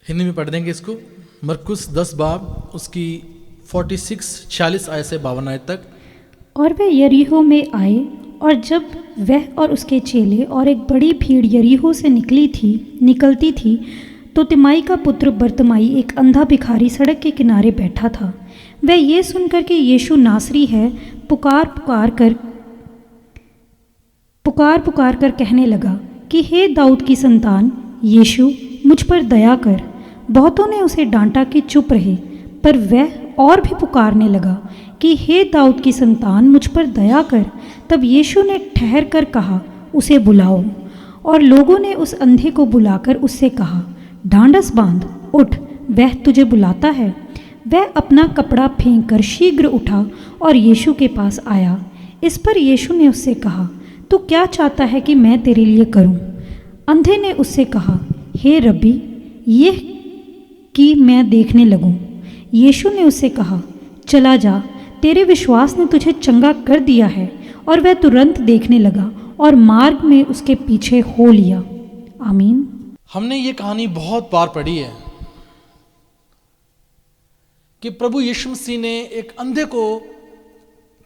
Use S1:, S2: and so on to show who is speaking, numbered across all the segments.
S1: हिंदी में पढ़ देंगे इसको। मरकुस 10 बाब उसकी 46 आयत से 52 आयत तक।
S2: और वे यरीहो में आए, और जब वह और उसके चेले और एक बड़ी भीड़ यरीहो से निकलती थी, तो तिमाई का पुत्र बर्तमाई एक अंधा भिखारी सड़क के किनारे बैठा था। वह ये सुनकर कि यीशु नासरी है, पुकार पुकार कर कहने लगा कि हे दाऊद की संतान यीशु, मुझ पर दया कर। बहुतों ने उसे डांटा कि चुप रहे, पर वह और भी पुकारने लगा कि हे दाऊद की संतान, मुझ पर दया कर। तब यीशु ने ठहर कर कहा, उसे बुलाओ। और लोगों ने उस अंधे को बुलाकर उससे कहा, ढांढस बांध, उठ, वह तुझे बुलाता है। वह अपना कपड़ा फेंक कर शीघ्र उठा और यीशु के पास आया। इस पर यीशु ने उससे कहा, तू क्या चाहता है कि मैं तेरे लिए करूं? अंधे ने उससे कहा, हे रब्बी, यह कि मैं देखने लगूं। यीशु ने उससे कहा, चला जा, तेरे विश्वास ने तुझे चंगा कर दिया है। और वह तुरंत देखने लगा और मार्ग में उसके पीछे हो लिया। आमीन।
S1: हमने ये कहानी बहुत बार पढ़ी है कि प्रभु यीशु मसीह ने एक अंधे को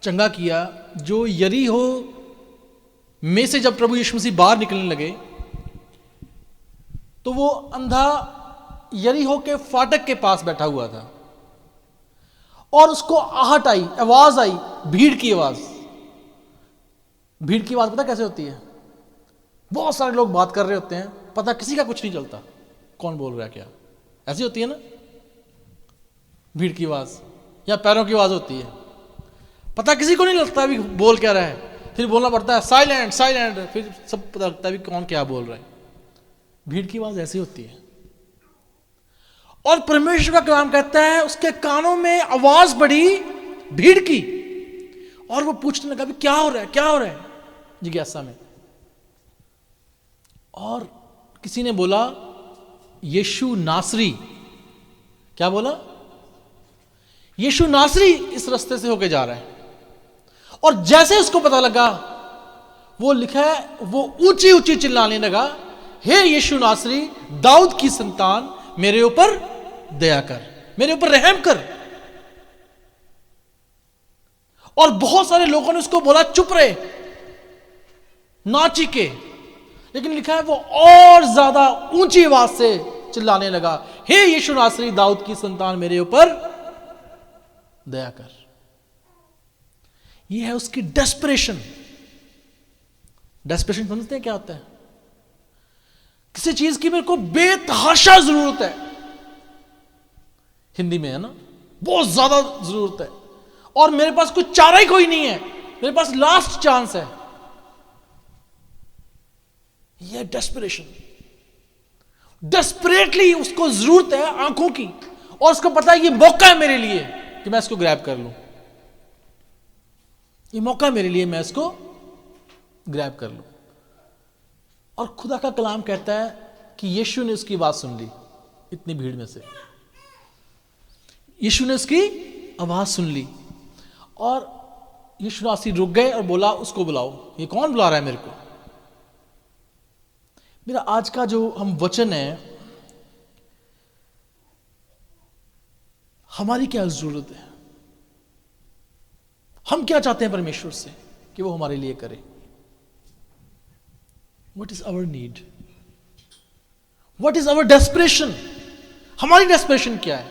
S1: चंगा किया, जो यरीहो में से जब प्रभु यीशु मसीह बाहर निकलने लगे तो वो अंधा यरीहो के फाटक के पास बैठा हुआ था और उसको आहट आई, आवाज आई, भीड़ की आवाज। भीड़ की आवाज पता कैसे होती है? बहुत सारे लोग बात कर रहे होते हैं, पता किसी का कुछ नहीं चलता कौन बोल रहा है क्या। ऐसी होती है ना भीड़ की आवाज, या पैरों की आवाज होती है, पता किसी को नहीं लगता अभी बोल क्या रहा है, फिर बोलना पड़ता है साइलेंट साइलेंट, फिर सब पता लगता है कौन क्या बोल रहा है। भीड़ की आवाज ऐसी होती है। और परमेश्वर का कलाम कहता है उसके कानों में आवाज बढ़ी भीड़ की, और वो पूछने लगा भी क्या हो रहा है, क्या हो रहा है, जिज्ञासा में। और किसी ने बोला यीशु नासरी। क्या बोला? यीशु नासरी इस रास्ते से होके जा रहा है। और जैसे उसको पता लगा, वो लिखा है वो ऊंची ऊंची चिल्लाने लगा, हे यीशु नासरी, दाऊद की संतान, मेरे ऊपर दया कर, मेरे ऊपर रहम कर। और बहुत सारे लोगों ने उसको बोला चुप रहे, ना चीखे, लेकिन लिखा है वो और ज्यादा ऊंची आवाज से चिल्लाने लगा, हे यीशु नासरी, दाऊद की संतान, मेरे ऊपर दया कर। यह है उसकी डेस्परेशन। डेस्परेशन समझते हैं क्या होता है? किसी चीज की मेरे को बेतहाशा जरूरत है, हिंदी में है ना, बहुत ज्यादा जरूरत है, और मेरे पास कुछ चारा ही कोई नहीं है, मेरे पास लास्ट चांस है। यह डेस्परेशन। डेस्परेटली उसको जरूरत है आंखों की, और उसको पता है ये मौका है मेरे लिए कि मैं इसको ग्रैब कर लूं, ये मौका है मेरे लिए, मैं इसको ग्रैब कर लूं। और खुदा का कलाम कहता है कि यीशु ने उसकी बात सुन ली। इतनी भीड़ में से यीशु ने उसकी आवाज सुन ली, और यीशु नासरी रुक गए और बोला उसको बुलाओ। ये कौन बुला रहा है मेरे को? मेरा आज का जो हम वचन है, हमारी क्या जरूरत है? हम क्या चाहते हैं परमेश्वर से कि वो हमारे लिए करे? What is our need? What is our desperation? हमारी डेस्परेशन क्या है?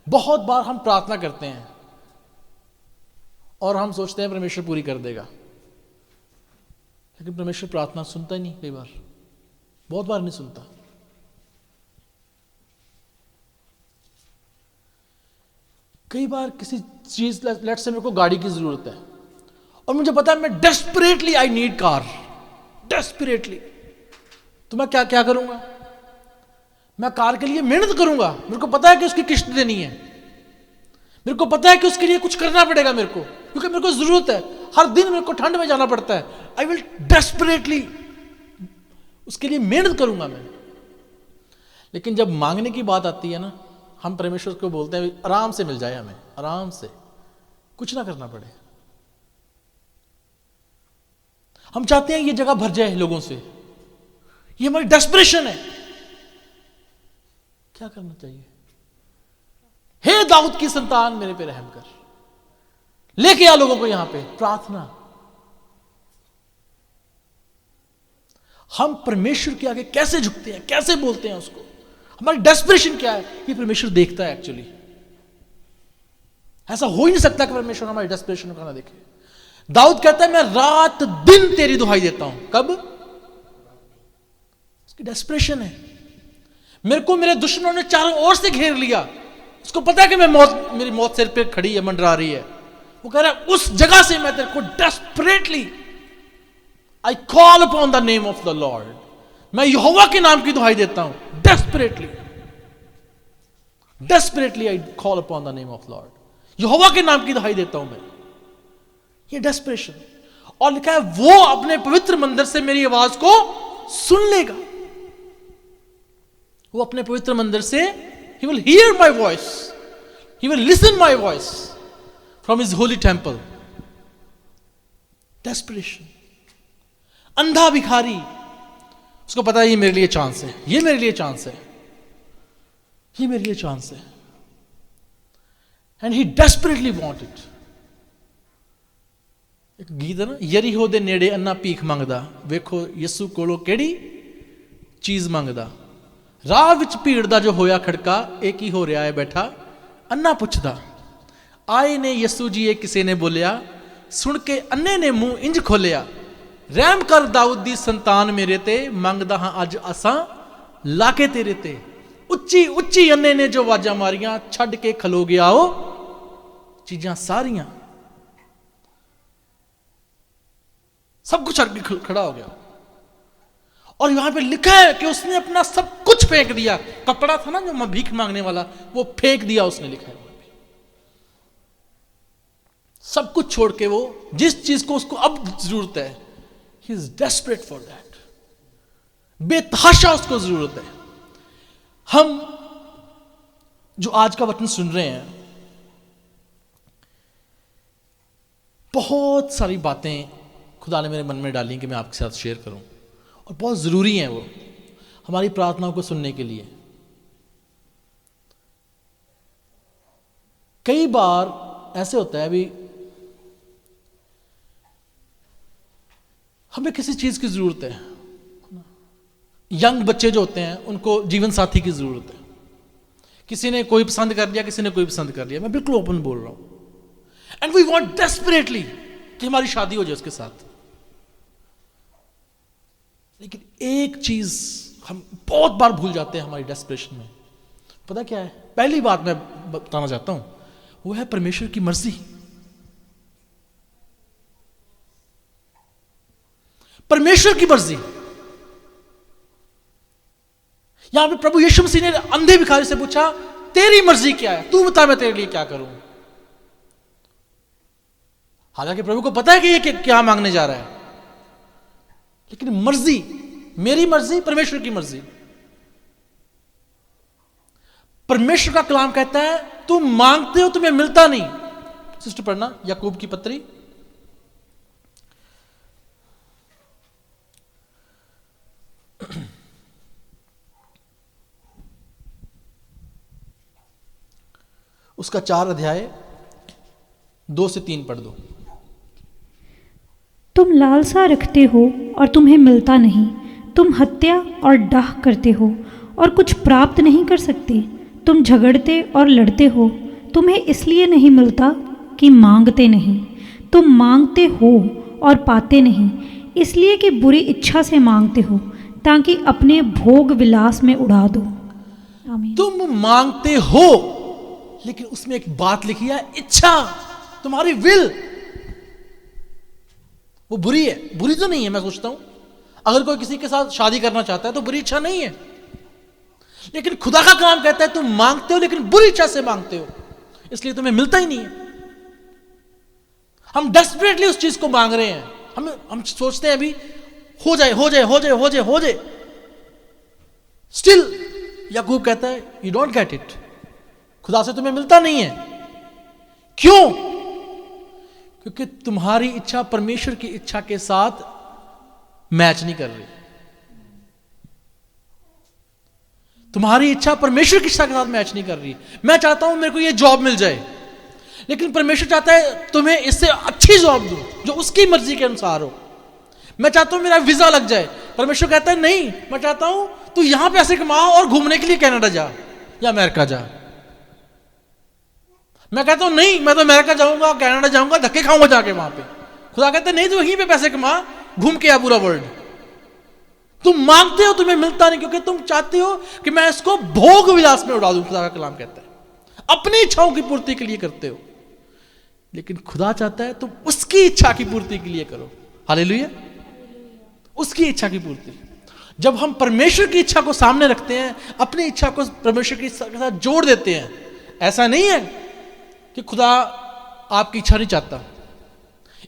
S1: बहुत बार हम प्रार्थना करते हैं और हम सोचते हैं परमेश्वर पूरी कर देगा, लेकिन परमेश्वर प्रार्थना सुनता ही नहीं। कई बार, बहुत बार नहीं सुनता। कई बार किसी चीज, लेट से मेरे को गाड़ी की जरूरत है और मुझे पता है मैं desperately I need car, desperately, तो मैं क्या क्या करूंगा? मैं कार के लिए मेहनत करूंगा। मेरे को पता है कि उसकी किस्त देनी है, मेरे को पता है कि उसके लिए कुछ करना पड़ेगा मेरे को, क्योंकि मेरे को जरूरत है। हर दिन मेरे को ठंड में जाना पड़ता है। आई विल डेस्परेटली उसके लिए मेहनत करूंगा मैं। लेकिन जब मांगने की बात आती है ना, हम परमेश्वर को बोलते हैं आराम से मिल जाए, हमें आराम से, कुछ ना करना पड़े। हम चाहते हैं ये जगह भर जाए लोगों से, ये हमारी डेस्परेशन है क्या करना चाहिए? हे दाऊद की संतान, मेरे पे रहम कर। लेके आ लोगों को यहां पे प्रार्थना। हम परमेश्वर के आगे कैसे झुकते हैं, कैसे बोलते हैं उसको? हमारी डेस्परेशन क्या है? ये परमेश्वर देखता है एक्चुअली। ऐसा हो ही नहीं सकता कि परमेश्वर हमारी डेस्परेशन को ना देखे। दाऊद कहता है मैं रात दिन तेरी दुहाई देता हूं। कब? उसकी डेस्परेशन है। मेरे को मेरे दुश्मनों ने चारों ओर से घेर लिया। उसको पता है कि मेरी मौत सिर पे खड़ी है, मंडरा रही है। वो कह रहा है उस जगह से मैं तेरे को desperately I call upon the name of the lord. मैं यहोवा के नाम की दुहाई देता हूं। Desperately I call upon the name of lord. यहोवा के नाम की दुहाई देता हूं मैं। ये डेस्परेशन। और लिखा है वो अपने पवित्र मंदिर से मेरी आवाज को सुन लेगा। वो अपने पवित्र मंदिर से he will hear my voice, he will listen my voice from his holy temple. Desperation. अंधा भिखारी, उसको पता है ये मेरे लिए चांस है, ये मेरे लिए चांस है, ये मेरे लिए चांस है, and he desperately wanted. एक गीत है ना, यरीहो दे नेड़े अन्ना भीख मंगदा, वेखो यसू कोलों केड़ी चीज मंगदा। राह विच भीड़ दा जो होया खड़का, एक ही हो रहा है बैठा अन्ना पुछदा। आए ने यसू जी ये किसे ने बोलिया, सुन के अन्ने ने मुंह इंज खोलिया। रहम कर दाऊद दी संतान मेरे ते, मंगदा हां अज असां लाके तेरे ते। उच्ची उच्ची अन्ने ने जो आवाजां मारियां, छड़ के खलो गया ओ चीजां सारियां। सब कुछ छड़ के खड़ा हो गया। और यहां पे लिखा है कि उसने अपना सब कुछ फेंक दिया। कपड़ा था ना जो भीख मांगने वाला, वो फेंक दिया उसने, लिखा है वहां पे। सब कुछ छोड़ के वो जिस चीज को उसको अब जरूरत है, he is desperate for that. बेतहाशा उसको जरूरत है। हम जो आज का वचन सुन रहे हैं, बहुत सारी बातें खुदा ने मेरे मन में डाली कि मैं आपके साथ शेयर करूं, और बहुत ज़रूरी हैं वो हमारी प्रार्थनाओं को सुनने के लिए। कई बार ऐसे होता है भी हमें किसी चीज़ की ज़रूरत है। यंग बच्चे जो होते हैं उनको जीवन साथी की ज़रूरत है। किसी ने कोई पसंद कर लिया, किसी ने कोई पसंद कर लिया, मैं बिल्कुल ओपन बोल रहा हूँ। एंड वी वांट डेस्परेटली कि हमारी शादी हो जाए उसके साथ। लेकिन एक चीज हम बहुत बार भूल जाते हैं हमारी डेस्परेशन में। पता क्या है? पहली बात मैं बताना चाहता हूं, वो है परमेश्वर की मर्जी। परमेश्वर की मर्जी। यहां पे प्रभु यीशु मसीह ने अंधे भिखारी से पूछा, तेरी मर्जी क्या है? तू बता, मैं तेरे लिए क्या करूं। हालांकि प्रभु को पता है कि ये क्या मांगने जा रहा है, लेकिन मर्जी, मेरी मर्जी, परमेश्वर की मर्जी। परमेश्वर का कलाम कहता है तुम मांगते हो तुम्हें मिलता नहीं। सिस्टर पढ़ना याकूब की पत्री, उसका 4 अध्याय 2 से 3 पढ़ दो।
S2: तुम लालसा रखते हो और तुम्हें मिलता नहीं, तुम हत्या और डाह करते हो और कुछ प्राप्त नहीं कर सकते। तुम झगड़ते और लड़ते हो, तुम्हें इसलिए नहीं मिलता कि मांगते नहीं। तुम मांगते हो और पाते नहीं, इसलिए कि बुरी इच्छा से मांगते हो, ताकि अपने भोग विलास में उड़ा दो। आमीन।
S1: तुम मांगते हो, लेकिन उसमें एक बात लिखी है, इच्छा, तुम्हारी विल वो बुरी है। बुरी तो नहीं है, मैं सोचता हूं अगर कोई किसी के साथ शादी करना चाहता है तो बुरी इच्छा नहीं है। लेकिन खुदा का काम कहता है तुम मांगते हो लेकिन बुरी इच्छा से मांगते हो, इसलिए तुम्हें मिलता ही नहीं है। हम डेस्परेटली उस चीज को मांग रहे हैं। हम सोचते हैं अभी हो जाए हो जाए हो जाए हो जाए हो जाए। स्टिल याकूब कहता है यू डोंट गेट इट। खुदा से तुम्हें मिलता नहीं है। क्यों? क्योंकि तुम्हारी इच्छा परमेश्वर की इच्छा के साथ मैच नहीं कर रही। तुम्हारी इच्छा परमेश्वर की इच्छा के साथ मैच नहीं कर रही। मैं चाहता हूं मेरे को ये जॉब मिल जाए, लेकिन परमेश्वर चाहता है तुम्हें इससे अच्छी जॉब दूं जो उसकी मर्जी के अनुसार हो। मैं चाहता हूं मेरा वीजा लग जाए, परमेश्वर कहता है नहीं, मैं चाहता हूं तू यहां पैसे कमा और घूमने के लिए कनाडा जा या अमेरिका जा। मैं कहता हूं नहीं, मैं तो अमेरिका जाऊंगा, कनाडा जाऊंगा, धक्के खाऊंगा जाके वहां पे। खुदा कहता है नहीं, तू यहीं पे पैसे कमा, घूम के आ पूरा वर्ल्ड। तुम मांगते हो, तुम्हें मिलता नहीं, क्योंकि तुम चाहते हो कि मैं इसको भोग विलास में उड़ा दूं। खुदा का कलाम कहता है अपनी इच्छाओं की पूर्ति के लिए करते हो, लेकिन खुदा चाहता है तुम उसकी इच्छा की पूर्ति के लिए करो। हालेलुया, उसकी इच्छा की पूर्ति। जब हम परमेश्वर की इच्छा को सामने रखते हैं, अपनी इच्छा को परमेश्वर की इच्छा के साथ जोड़ देते हैं, ऐसा नहीं है कि खुदा आपकी इच्छा नहीं चाहता।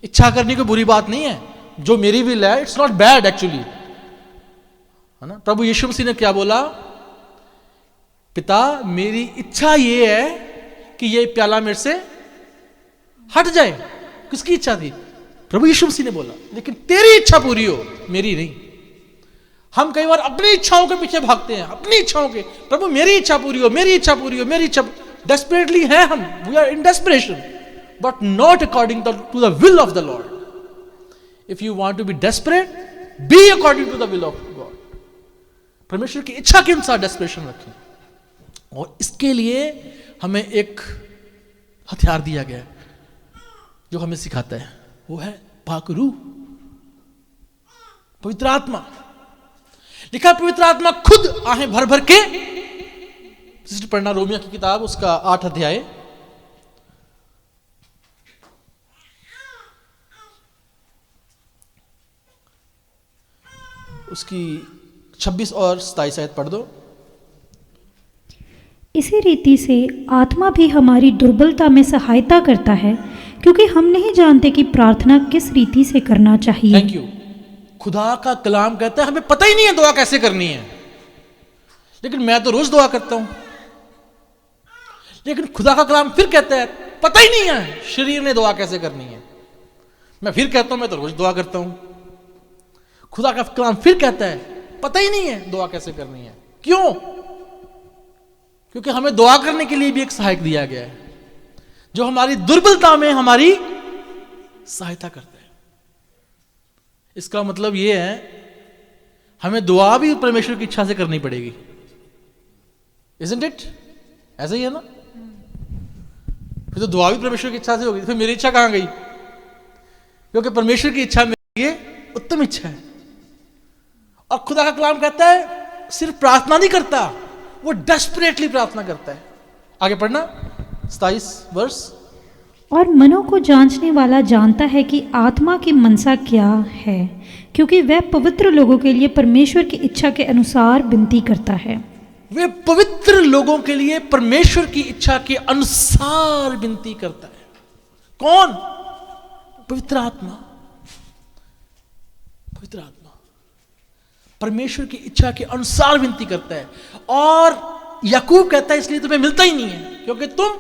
S1: इच्छा करने की बुरी बात नहीं है, जो मेरी विल है, इट्स नॉट बैड एक्चुअली, है ना। प्रभु यीशु मसीह ने क्या बोला? पिता मेरी इच्छा ये है कि ये प्याला मेरे से हट जाए। किसकी इच्छा थी? प्रभु यीशु मसीह ने बोला, लेकिन तेरी इच्छा पूरी हो, मेरी नहीं। हम कई बार अपनी इच्छाओं के पीछे भागते हैं, अपनी इच्छाओं के, प्रभु मेरी इच्छा पूरी हो, मेरी इच्छा पूरी हो, मेरी इच्छा। डेस्परेटली है हम, we are in desperation, but not according to the will of the lord. If you want to be desperate, be according to the will of God. परमेश्वर की इच्छा के अनुसार डेस्परेशन रखें, और इसके लिए हमें एक हथियार दिया गया है जो हमें सिखाता है, वो है पाक रूह, पवित्र आत्मा। लिखा पवित्र आत्मा खुद आहें भर भर के, पढ़ना रोमियो की किताब उसका 8 अध्याय, उसकी 26 और 27 आयत पढ़ दो।
S2: इसी रीति से आत्मा भी हमारी दुर्बलता में सहायता करता है, क्योंकि हम नहीं जानते कि प्रार्थना किस रीति से करना चाहिए।
S1: Thank you. खुदा का कलाम कहता है हमें पता ही नहीं है दुआ कैसे करनी है, लेकिन मैं तो रोज दुआ करता हूं। लेकिन खुदा का कलाम फिर कहता है पता ही नहीं है शरीर ने दुआ कैसे करनी है। मैं फिर कहता हूं मैं तो रोज दुआ करता हूं। खुदा का कलाम फिर कहता है पता ही नहीं है दुआ कैसे करनी है। क्यों? क्योंकि हमें दुआ करने के लिए भी एक सहायक दिया गया है, जो हमारी दुर्बलता में हमारी सहायता करता है। इसका मतलब यह है हमें दुआ भी परमेश्वर की इच्छा से करनी पड़ेगी। Isn't it? ऐसा ही है ना। फिर तो दुआ भी परमेश्वर की इच्छा से होगी, फिर मेरी इच्छा कहां गई? क्योंकि परमेश्वर की इच्छा मेरे लिए उत्तम इच्छा है। और खुदा का कलाम कहता है सिर्फ प्रार्थना नहीं करता, वो डेस्परेटली प्रार्थना करता है। आगे पढ़ना 27 वर्ष।
S2: और मनों को जांचने वाला जानता है कि आत्मा की मनसा क्या है, क्योंकि वह पवित्र लोगों के लिए परमेश्वर की इच्छा के अनुसार विनती करता है।
S1: वे पवित्र लोगों के लिए परमेश्वर की इच्छा के अनुसार विनती करता है। कौन? पवित्र आत्मा। पवित्र आत्मा परमेश्वर की इच्छा के अनुसार विनती करता है। और याकूब कहता है इसलिए तुम्हें मिलता ही नहीं है, क्योंकि तुम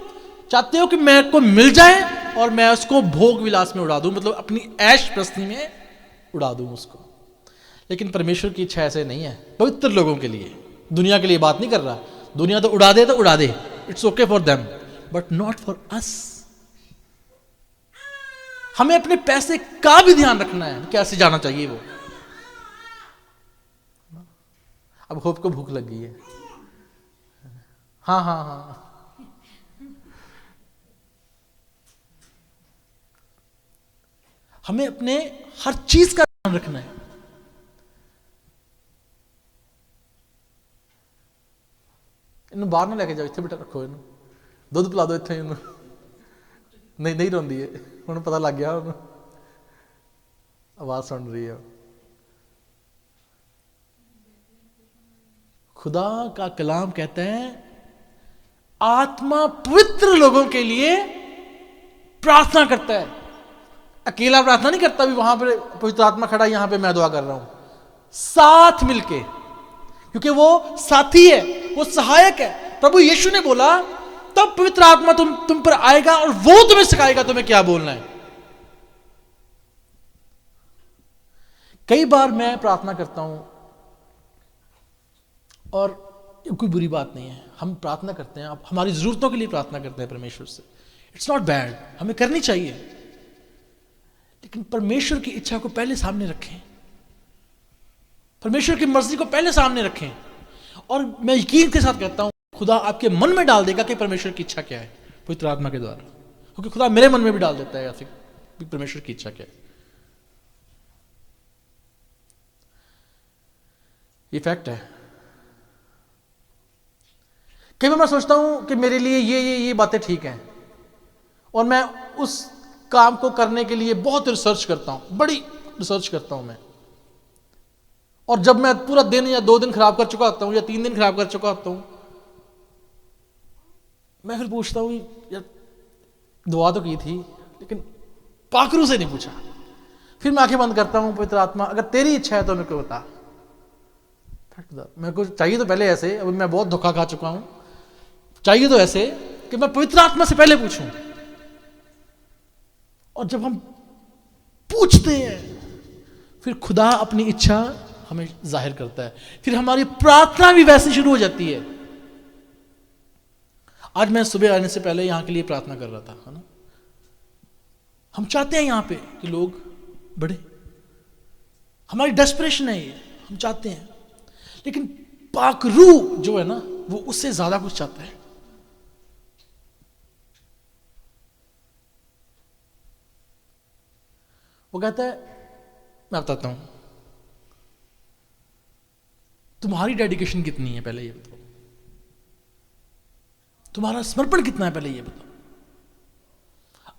S1: चाहते हो कि मैं को मिल जाए और मैं उसको भोग विलास में उड़ा दूं, मतलब अपनी ऐश प्रस्ती में उड़ा दूं उसको। लेकिन परमेश्वर की इच्छा ऐसे नहीं है पवित्र लोगों के लिए। दुनिया के लिए बात नहीं कर रहा। दुनिया तो उड़ा दे, it's okay for them, but not for us. हमें अपने पैसे का भी ध्यान रखना है, कैसे जाना चाहिए वो। अब होप को भूख लग गई है। हाँ हाँ हाँ, हमें अपने हर चीज का ध्यान रखना है। इन्हें बाहर ना लेके जाओ, इतने बेटा रखो, इन्हें दुध पिला दो इतने। इन्हें नहीं रोंदी है, उन्हें पता लग गया, उन्हें आवाज सुन रही है। खुदा का कलाम कहता है आत्मा पवित्र लोगों के लिए प्रार्थना करता है। अकेला प्रार्थना नहीं करता, भी वहां पर पवित्र आत्मा खड़ा, यहां पे मैं दुआ कर रहा हूं, साथ मिलके, क्योंकि वो साथी है, वो सहायक है। प्रभु यीशु ने बोला तब पवित्र आत्मा तुम पर आएगा और वो तुम्हें सिखाएगा तुम्हें क्या बोलना है। कई बार मैं प्रार्थना करता हूं और ये कोई बुरी बात नहीं है, हम प्रार्थना करते हैं, आप हमारी ज़रूरतों के लिए प्रार्थना करते हैं परमेश्वर से, इट्स नॉट बैड, हमें करनी चाहिए। लेकिन परमेश्वर की इच्छा को पहले सामने रखें, परमेश्वर की मर्जी को पहले सामने रखें। और मैं यकीन के साथ कहता हूं खुदा आपके मन में डाल देगा कि परमेश्वर की इच्छा क्या है पवित्र आत्मा के द्वारा, क्योंकि खुदा मेरे मन में भी डाल देता है या फिर परमेश्वर की इच्छा क्या है। ये फैक्ट है। कई बार मैं सोचता हूं कि मेरे लिए ये बातें ठीक हैं, और मैं उस काम को करने के लिए बहुत रिसर्च करता हूं, बड़ी रिसर्च करता हूं मैं। और जब मैं पूरा दिन या 2 दिन खराब कर चुका होता हूं या 3 दिन खराब कर चुका होता हूं, मैं फिर पूछता हूं यार दुआ तो की थी लेकिन पाखरू से नहीं पूछा। फिर मैं आंखें बंद करता हूं, पवित्र आत्मा अगर तेरी इच्छा है तो मेरे को बता। मेरे को चाहिए तो पहले ऐसे, अभी मैं बहुत धोखा खा चुका हूं, चाहिए तो ऐसे कि मैं पवित्र आत्मा से पहले पूछूं। और जब हम पूछते हैं फिर खुदा अपनी इच्छा हमें जाहिर करता है, फिर हमारी प्रार्थना भी वैसे शुरू हो जाती है। आज मैं सुबह आने से पहले यहां के लिए प्रार्थना कर रहा था, है ना। हम चाहते हैं यहां पे कि लोग बढ़े, हमारी डेस्परेशन है ये, हम चाहते हैं। लेकिन पाकरू जो है ना वो उससे ज्यादा कुछ चाहता है। वो कहता है, मैं बताता हूं तुम्हारी डेडिकेशन कितनी है पहले ये बताओ, तुम्हारा समर्पण कितना है पहले ये बताओ।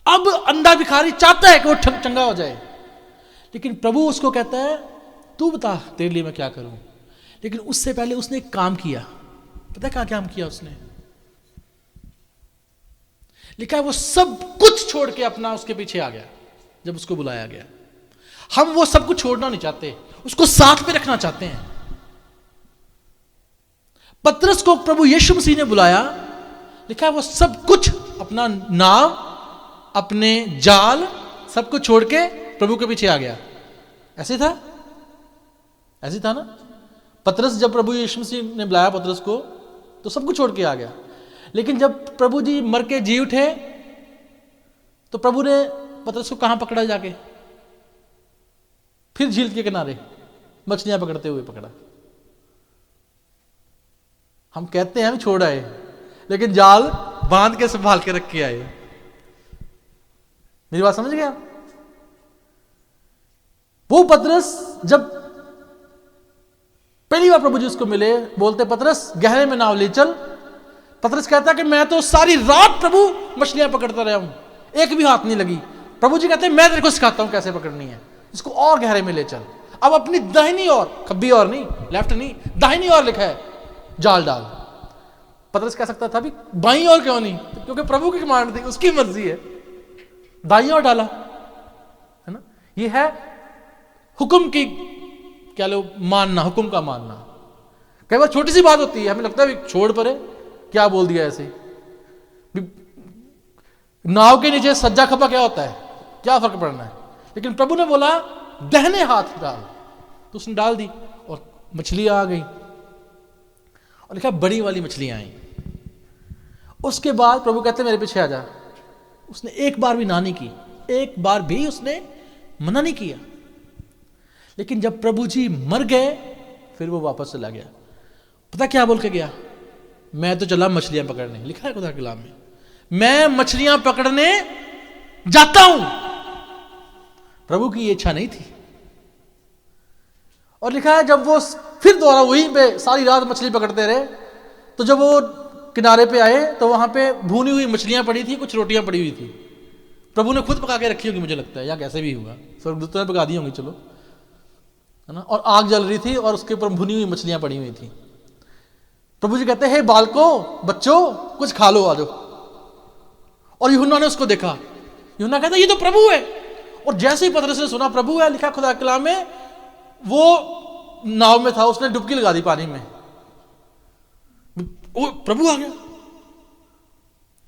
S1: अब अंधा भिखारी चाहता है कि वो चंगा हो जाए, लेकिन प्रभु उसको कहता है तू बता तेरे लिए मैं क्या करूं। लेकिन उससे पहले उसने एक काम किया, पता है क्या काम किया उसने? लिखा है वो सब कुछ छोड़ के अपना उसके पीछे आ गया जब उसको बुलाया गया। हम वो सब कुछ छोड़ना नहीं चाहते, उसको साथ में रखना चाहते हैं। पतरस को प्रभु यीशु मसीह ने बुलाया, लिखा है वो सब कुछ अपना नाव अपने जाल सब कुछ छोड़ के प्रभु के पीछे आ गया। ऐसे था, ऐसे था ना। पतरस जब प्रभु यीशु मसीह ने बुलाया पतरस को तो सब कुछ छोड़ के आ गया। लेकिन जब प्रभु जी मर के जी उठे तो प्रभु ने पतरस को कहां पकड़ा जाके? फिर झील के किनारे मछलियां पकड़ते हुए पकड़ा। हम कहते हैं हम छोड़ आए, लेकिन जाल बांध के संभाल के रख के आए। मेरी बात समझ गया? वो पतरस जब पहली बार प्रभु जी उसको मिले, बोलते पतरस गहरे में नाव ले चल। पतरस कहता कि मैं तो सारी रात प्रभु मछलियां पकड़ता रहा हूं, एक भी हाथ नहीं लगी। प्रभु जी कहते हैं मैं तेरे को सिखाता हूं कैसे पकड़नी है, इसको और गहरे में ले चल। अब अपनी दाहिनी ओर, खब्बी ओर नहीं, लेफ्ट नहीं, दाहिनी ओर लिखा है जाल डाल। पतरस कह सकता था भी बाईं ओर क्यों नहीं, क्योंकि प्रभु की कमांड थी, उसकी मर्जी है। दाईं ओर डाला, है ना। ये है हुक्म की क्या लो मानना, हुक्म का मानना। कई बार छोटी सी बात होती है, हमें लगता है छोड़ परे, क्या बोल दिया ऐसे। नाव के नीचे सज्जा खपा क्या होता है, क्या फर्क पड़ना है। लेकिन प्रभु ने बोला दहने हाथ डाल, तो उसने डाल दी और मछलियां आ गई। और लिखा बड़ी वाली मछलियां आई। उसके बाद प्रभु कहते मेरे पीछे आ जा। उसने एक बार भी ना नहीं की, एक बार भी उसने मना नहीं किया। लेकिन जब प्रभु जी मर गए फिर वो वापस चला गया। पता क्या बोल के गया? मैं तो चला मछलियां पकड़ने। लिखा है खुदा के कलाम में, मैं मछलियां पकड़ने जाता हूं। प्रभु की ये इच्छा नहीं थी। और लिखा है जब वो फिर दोबारा वहीं पे सारी रात मछली पकड़ते रहे, तो जब वो किनारे पे आए तो वहां पे भूनी हुई मछलियां पड़ी थी, कुछ रोटियां पड़ी हुई थी। प्रभु ने खुद पका के रखी होगी मुझे लगता है, या कैसे भी हुआ, स्वर्गदूतों ने पका दी होंगी, चलो, है ना। और आग जल रही थी और उसके ऊपर भुनी हुई मछलियां पड़ी हुई थी। प्रभु जी कहते हैं बालकों, बच्चों, कुछ खा लो, आ जाओ। और यूहन्ना ने उसको देखा। यूहन्ना कहता ये तो प्रभु है। और जैसे ही पतरस ने सुना प्रभु है, लिखा खुदा के कलाम में, वो नाव में था, उसने डुबकी लगा दी पानी में। ओ प्रभु आ गया।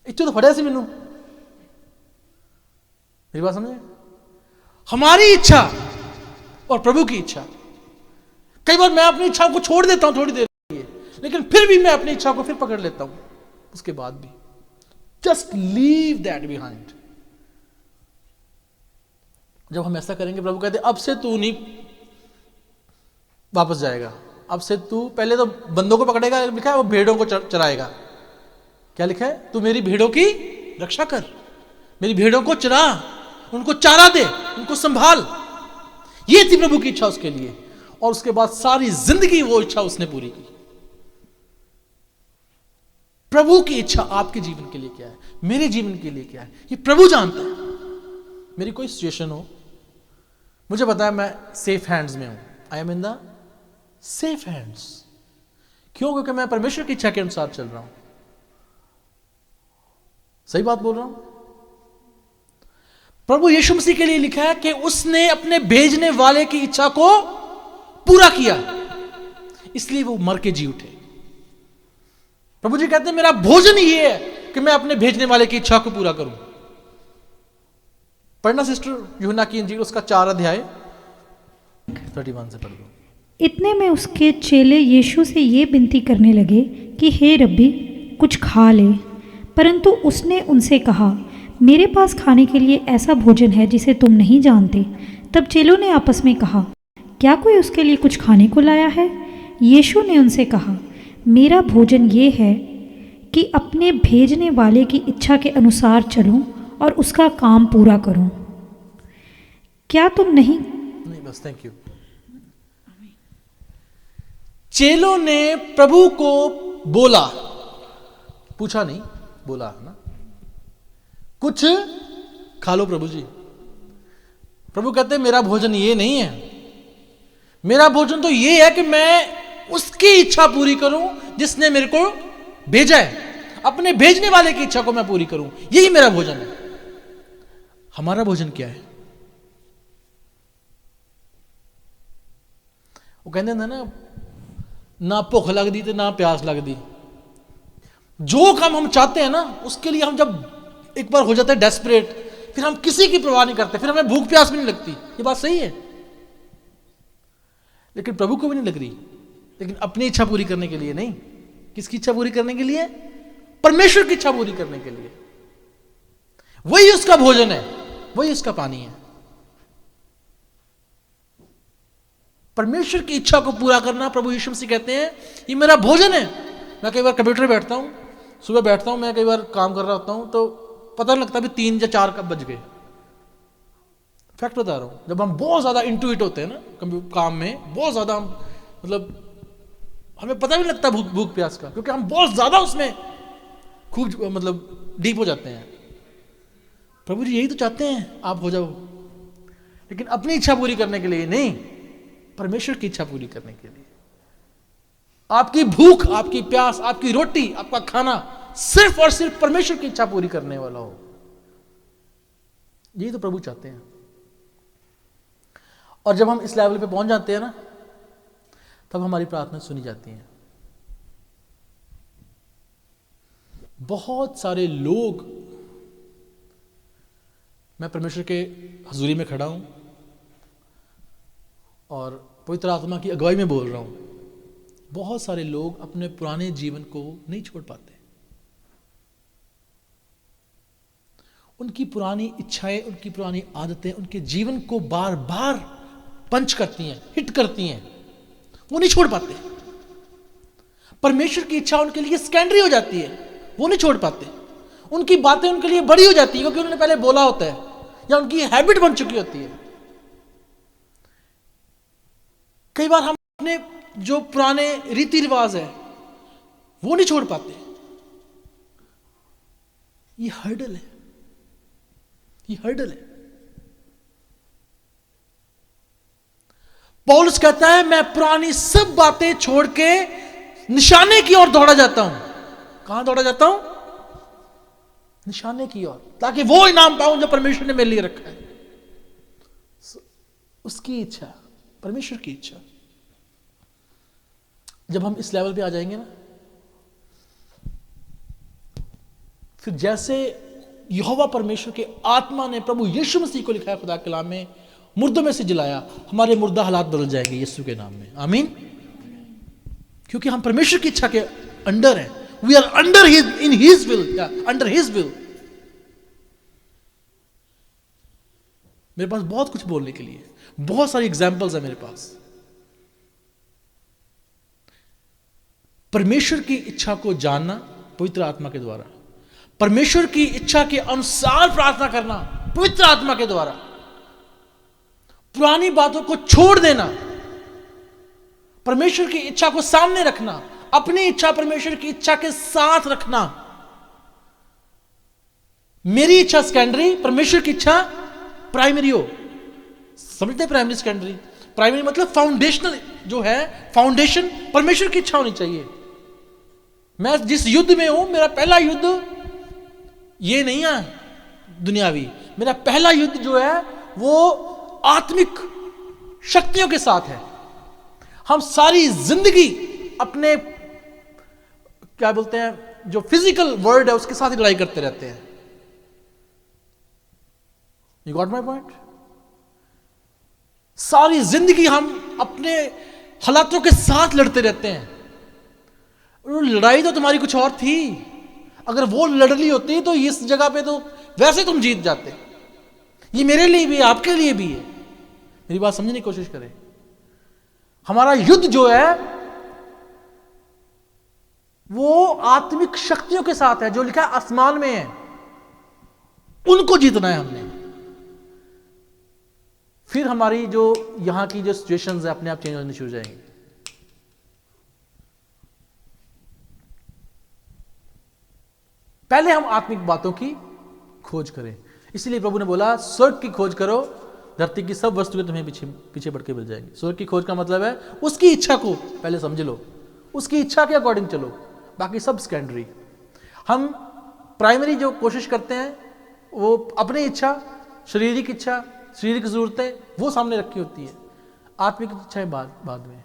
S1: इतने तो फड़े सी मैनू। मेरी बात समझे? हमारी इच्छा और प्रभु की इच्छा। कई बार मैं अपनी इच्छाओं को छोड़ देता हूं थोड़ी देर के लिए, लेकिन फिर भी मैं अपनी इच्छा को फिर पकड़ लेता हूं उसके बाद भी। Just leave that behind. जब हम ऐसा करेंगे, प्रभु कहते अब से तू नहीं वापस जाएगा, अब से तू पहले तो बंदों को पकड़ेगा, लिखा है, वो भेड़ों को चराएगा। क्या लिखा है? तू मेरी भेड़ों की रक्षा कर, मेरी भेड़ों को चरा, उनको चारा दे, उनको संभाल। ये थी प्रभु की इच्छा उसके लिए, और उसके बाद सारी जिंदगी वो इच्छा उसने पूरी की। प्रभु की इच्छा आपके जीवन के लिए क्या है, मेरे जीवन के लिए क्या है, ये प्रभु जानता है। मेरी कोई सिचुएशन हो, मुझे पता है मैं सेफ हैंड्स में हूं, I am in the safe hands. क्यों? क्योंकि मैं परमेश्वर की इच्छा के अनुसार चल रहा हूं। सही बात बोल रहा हूं? प्रभु यीशु मसीह के लिए लिखा है कि उसने अपने भेजने वाले की इच्छा को पूरा किया, इसलिए वो मर के जी उठे। प्रभु जी कहते हैं मेरा भोजन ये है कि मैं अपने भेजने वाले की इच्छा को पूरा करूं। पढ़ना सिस्टर यूहन्ना की इंजील उसका 4 अध्याय 31 से पढ़ दो।
S2: इतने में उसके चेले यीशु से ये विनती करने लगे कि हे रब्बी, कुछ खा ले। परंतु उसने उनसे कहा, मेरे पास खाने के लिए ऐसा भोजन है जिसे तुम नहीं जानते। तब चेलों ने आपस में कहा, क्या कोई उसके लिए कुछ खाने को लाया है? यीशु ने उनसे कहा, मेरा भोजन ये है कि अपने भेजने वाले की इच्छा के अनुसार चलूं और उसका काम पूरा करूं। क्या तुम नहीं?
S1: बस थैंक यू। चेलों ने प्रभु को बोला, पूछा नहीं, बोला है ना, कुछ खा लो प्रभु जी। प्रभु कहते हैं मेरा भोजन ये नहीं है, मेरा भोजन तो ये है कि मैं उसकी इच्छा पूरी करूं जिसने मेरे को भेजा है, अपने भेजने वाले की इच्छा को मैं पूरी करूं, यही मेरा भोजन है। हमारा भोजन क्या है? वो कहते हैं ना भुख लग दी तो ना प्यास लग दी। जो काम हम चाहते हैं ना, उसके लिए हम जब एक बार हो जाते हैं डेस्परेट, फिर हम किसी की परवाह नहीं करते, फिर हमें भूख प्यास भी नहीं लगती। ये बात सही है, लेकिन प्रभु को भी नहीं लग रही। लेकिन अपनी इच्छा पूरी करने के लिए नहीं। किसकी इच्छा पूरी करने के लिए? परमेश्वर की इच्छा पूरी करने के लिए। वही उसका भोजन है, वही उसका पानी है। परमेश्वर की इच्छा को पूरा करना, प्रभु यीशु मसीह कहते हैं ये मेरा भोजन है। मैं कई बार कंप्यूटर बैठता हूं, सुबह बैठता हूं, मैं कई बार काम कर रहा होता हूं, तो पता नहीं लगता भी 3 या 4 कब बज गए। फैक्ट बता रहा हूं। जब हम बहुत ज्यादा इंटू इट होते हैं ना काम में, बहुत ज्यादा हम मतलब हमें पता भी नहीं लगता भूख प्यास का, क्योंकि हम बहुत ज्यादा उसमें खूब मतलब डीप हो जाते हैं। प्रभु जी यही तो चाहते हैं आप हो जाओ, लेकिन अपनी इच्छा पूरी करने के लिए नहीं, परमेश्वर की इच्छा पूरी करने के लिए। आपकी भूख, आपकी प्यास, आपकी रोटी, आपका खाना सिर्फ और सिर्फ परमेश्वर की इच्छा पूरी करने वाला हो। यही तो प्रभु चाहते हैं। और जब हम इस लेवल पे पहुंच जाते हैं ना, तब हमारी प्रार्थना सुनी जाती हैं। बहुत सारे लोग, मैं परमेश्वर के हजूरी में खड़ा हूं और पवित्र आत्मा की अगुवाई में बोल रहा हूं, बहुत सारे लोग अपने पुराने जीवन को नहीं छोड़ पाते। उनकी पुरानी इच्छाएं, उनकी पुरानी आदतें उनके जीवन को बार बार पंच करती हैं, हिट करती हैं, वो नहीं छोड़ पाते। परमेश्वर की इच्छा उनके लिए सेकेंडरी हो जाती है, वो नहीं छोड़ पाते। उनकी बातें उनके लिए बड़ी हो जाती है क्योंकि उन्होंने पहले बोला होता है या उनकी हैबिट बन चुकी होती है। कई बार हम अपने जो पुराने रीति रिवाज है वो नहीं छोड़ पाते। ये हर्डल है, ये हर्डल है। पौलुस कहता है मैं पुरानी सब बातें छोड़ के निशाने की ओर दौड़ा जाता हूं। कहां दौड़ा जाता हूं? निशाने की ओर, ताकि वो इनाम पाऊं जो परमेश्वर ने मेरे लिए रखा है। उसकी इच्छा, परमेश्वर की इच्छा। जब हम इस लेवल पे आ जाएंगे ना, फिर जैसे यहोवा परमेश्वर के आत्मा ने प्रभु यीशु मसीह को लिखा है खुदा के कलाम में, मुर्दों में से जिलाया, हमारे मुर्दा हालात बदल जाएंगे यीशु के नाम में। आमीन। क्योंकि हम परमेश्वर की इच्छा के अंडर हैं. We are under in his will, under his will. मेरे पास बहुत कुछ बोलने के लिए, बहुत सारी एग्जाम्पल्स है मेरे पास. परमेश्वर की इच्छा को जानना पवित्र आत्मा के द्वारा, परमेश्वर की इच्छा के अनुसार प्रार्थना करना पवित्र आत्मा के द्वारा, पुरानी बातों को छोड़ देना, परमेश्वर की इच्छा को सामने रखना, अपनी इच्छा परमेश्वर की इच्छा के साथ रखना. मेरी इच्छा सेकेंडरी, परमेश्वर की इच्छा प्राइमरी हो. समझते? Primary secondary. प्राइमरी मतलब फाउंडेशनल जो है, फाउंडेशन परमेश्वर की इच्छा होनी चाहिए. मैं जिस युद्ध में हूं, मेरा पहला युद्ध ये नहीं है दुनियावी. मेरा पहला युद्ध जो है वो आत्मिक शक्तियों के साथ है. हम सारी जिंदगी अपने क्या बोलते हैं, जो फिजिकल वर्ल्ड है उसके साथ ही लड़ाई करते रहते हैं. You got my point? सारी जिंदगी हम अपने हालातों के साथ लड़ते रहते हैं. लड़ाई तो तुम्हारी कुछ और थी. अगर वो लड़ ली होती तो इस जगह पे तो वैसे तुम जीत जाते. ये मेरे लिए भी है, आपके लिए भी है. मेरी बात समझने की कोशिश करें. हमारा युद्ध जो है वो आत्मिक शक्तियों के साथ है, जो लिखा है आसमान में है. उनको जीतना है हमने. फिर हमारी जो यहां की जो सिचुएशंस है अपने आप चेंज होने शुरू हो जाएंगी. पहले हम आत्मिक बातों की खोज करें. इसलिए प्रभु ने बोला स्वर्ग की खोज करो, धरती की सब वस्तुएं तुम्हें पीछे पीछे बढ़ के मिल जाएंगी. स्वर्ग की खोज का मतलब है उसकी इच्छा को पहले समझ लो, उसकी इच्छा के अकॉर्डिंग चलो, बाकी सब सेकेंडरी. हम प्राइमरी जो कोशिश करते हैं वो अपनी इच्छा, शारीरिक इच्छा, शारीरिक जरूरतें वो सामने रखी होती है. आत्मिक इच्छाएं बाद में.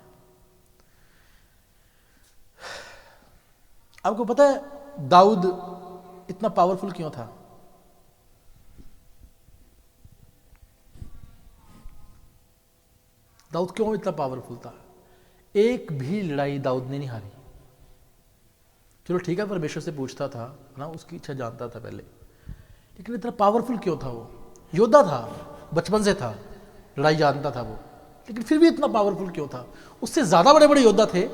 S1: आपको पता है दाऊद इतना पावरफुल क्यों था? दाऊद क्यों इतना पावरफुल था? एक भी लड़ाई दाऊद ने नहीं हारी. चलो ठीक है, परमेश्वर से पूछता था ना, उसकी इच्छा जानता था पहले, लेकिन इतना पावरफुल क्यों था? वो योद्धा था, बचपन से था, लड़ाई जानता था वो, लेकिन फिर भी इतना पावरफुल क्यों था? उससे ज्यादा बड़े बड़े योद्धा थे,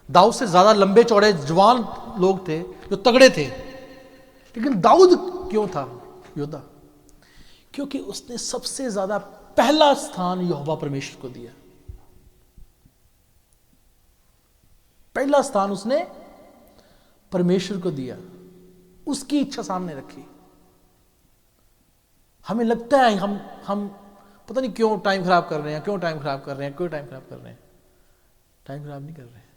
S1: दाऊद से ज्यादा लंबे चौड़े जवान लोग थे जो तगड़े थे, लेकिन दाऊद क्यों था योद्धा? क्योंकि उसने सबसे ज्यादा पहला स्थान यहोवा परमेश्वर को दिया. पहला स्थान उसने परमेश्वर को दिया, उसकी इच्छा सामने रखी. हमें लगता है हम पता नहीं क्यों टाइम खराब कर रहे हैं, क्यों टाइम खराब कर रहे हैं. टाइम खराब नहीं कर रहे हैं,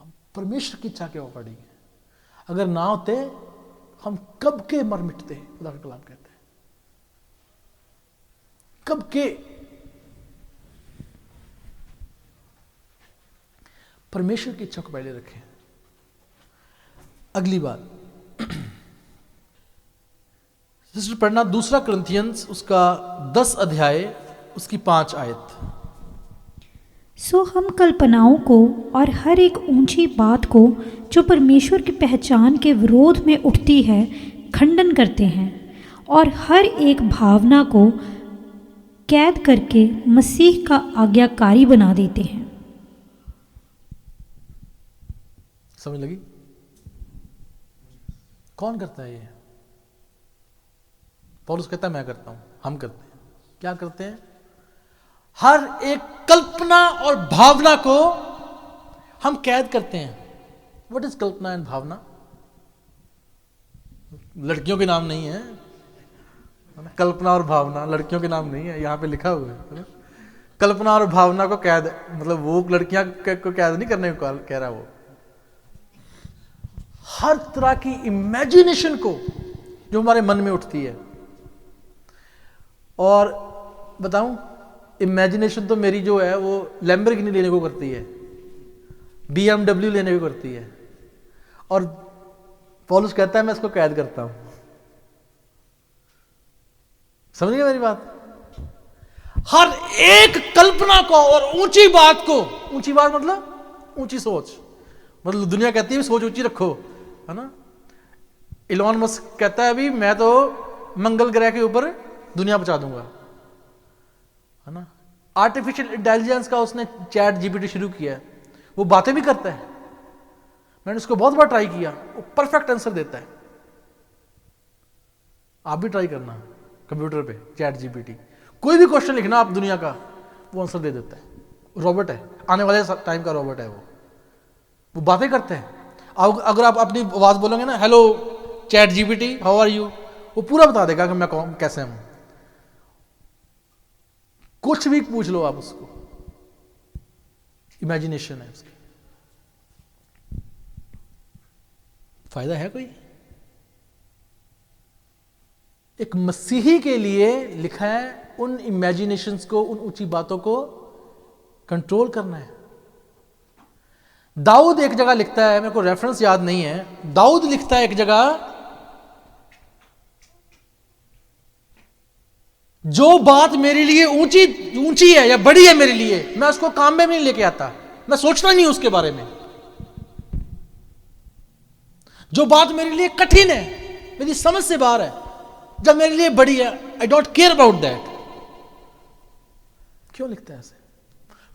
S1: हम परमेश्वर की इच्छा के अकॉर्डिंग है. अगर ना होते हम कब के मर मिटते, खुदा का कलाम कहते हैं. कब के. परमेश्वर की इच्छा को पहले रखें. अगली बात सिस्टर पढ़ना 2 कुरिन्थियंस उसका 10 अध्याय उसकी 5 आयत.
S2: सो हम कल्पनाओं को और हर एक ऊंची बात को जो परमेश्वर की पहचान के विरोध में उठती है खंडन करते हैं, और हर एक भावना को कैद करके मसीह का आज्ञाकारी बना देते हैं.
S1: समझ लगी? कौन करता है ये? पौलुस कहता है मैं करता हूं, हम करते हैं. क्या करते हैं? हर एक कल्पना और भावना को हम कैद करते हैं. व्हाट इज कल्पना एंड भावना? लड़कियों के नाम नहीं है. कल्पना और भावना लड़कियों के नाम नहीं है, यहां पे लिखा हुआ है. कल्पना और भावना को कैद, मतलब वो लड़कियां को कैद नहीं करने को कह रहा. वो हर तरह की इमेजिनेशन को जो हमारे मन में उठती है. और बताऊं, इमेजिनेशन तो मेरी जो है वो लैम्बोर्गिनी लेने को करती है, BMW लेने को करती है, और पौलुस कहता है मैं इसको कैद करता हूं. समझ गए मेरी बात? हर एक कल्पना को और ऊंची बात को, ऊंची बात मतलब ऊंची सोच, मतलब दुनिया कहती है सोच ऊंची रखो, है ना। इलॉन मस्क कहता है अभी मैं तो मंगल ग्रह के ऊपर दुनिया बचा दूंगा, है ना। आर्टिफिशियल इंटेलिजेंस का उसने चैट जीपीटी शुरू किया है, वो बातें भी करता है। मैंने उसको बहुत बार ट्राई किया, वो परफेक्ट आंसर देता है। आप भी ट्राई करना कंप्यूटर पे चैट जीपीटी, कोई भी क्वेश्चन लिखना आप दुनिया का, वो आंसर दे देता है। रॉबोट है, आने वाले टाइम का रॉबोट है वो बातें करते हैं। अगर आप अपनी आवाज बोलोगे ना, hello chat GPT how are you, वो पूरा बता देगा कि मैं कौन कैसे हूं। कुछ भी पूछ लो आप उसको, इमेजिनेशन है उसकी। फायदा है कोई? एक मसीही के लिए लिखा है उन इमेजिनेशंस को, उन ऊंची बातों को कंट्रोल करना है। दाऊद एक जगह लिखता है, मेरे को रेफरेंस याद नहीं है, दाऊद लिखता है एक जगह, जो बात मेरे लिए ऊंची है या बड़ी है मेरे लिए, मैं उसको काम में भी नहीं लेके आता, मैं सोचना नहीं उसके बारे में। जो बात मेरे लिए कठिन है, मेरी समझ से बाहर है, जब मेरे लिए बड़ी है, I don't care about that. क्यों लिखता है ऐसे?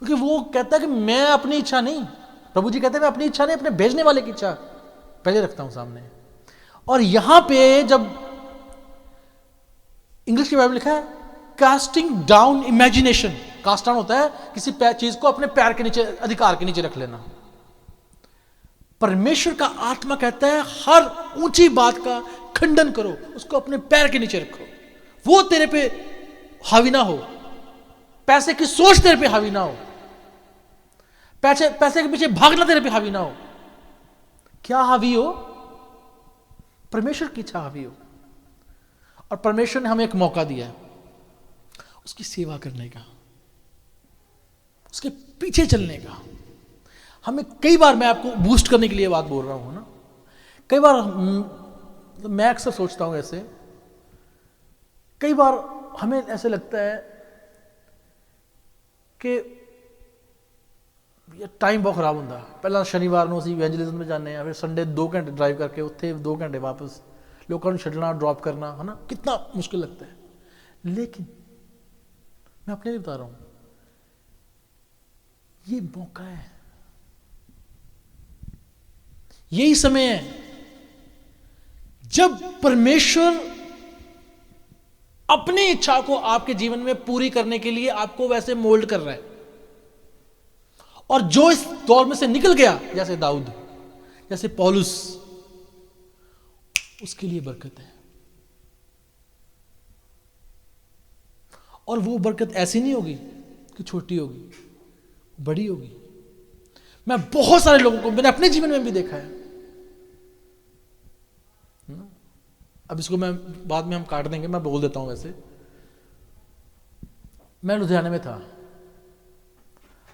S1: क्योंकि वो कहता है कि मैं अपनी इच्छा नहीं, प्रभु जी कहते हैं मैं अपनी इच्छा नहीं, अपने भेजने वाले की इच्छा पहले रखता हूं सामने। और यहां पे जब इंग्लिश की बाइबल लिखा है casting down imagination, cast down होता है किसी चीज को अपने पैर के नीचे, अधिकार के नीचे रख लेना। परमेश्वर का आत्मा कहता है हर ऊंची बात का खंडन करो, उसको अपने पैर के नीचे रखो, वो तेरे पे हावी ना हो, पैसे की सोच तेरे पे हावी ना हो, पैसे के पीछे भागना तेरे पे हावी ना हो। क्या हावी हो? परमेश्वर की इच्छा हावी हो। और परमेश्वर ने हमें एक मौका दिया है उसकी सेवा करने का, उसके पीछे चलने का। हमें कई बार, मैं आपको बूस्ट करने के लिए बात बोल रहा हूं ना, कई बार मैं अक्सर सोचता हूं ऐसे, कई बार हमें ऐसे लगता है कि टाइम बहुत खराब होता। पहला शनिवार ਨੂੰ ਅਸੀਂ ਇਵੈਂਜਲਿਜ਼ਮ में जाने हैं, फिर संडे 2 घंटे ड्राइव करके उत्थे 2 घंटे वापस लोगों को छड्डना ड्रॉप करना, है ना, कितना मुश्किल लगता है। लेकिन मैं अपने लिए बता रहा हूं, ये मौका है, यही समय है जब परमेश्वर अपनी इच्छा को आपके जीवन में पूरी करने के लिए आपको वैसे मोल्ड कर रहा है। और जो इस दौर में से निकल गया, जैसे दाऊद, जैसे पौलुस, उसके लिए बरकत है। और वो बरकत ऐसी नहीं होगी कि छोटी होगी, बड़ी होगी। मैं बहुत सारे लोगों को मैंने अपने जीवन में भी देखा है। अब इसको मैं बाद में हम काट देंगे, मैं बोल देता हूं। वैसे मैं लुधियाने में था,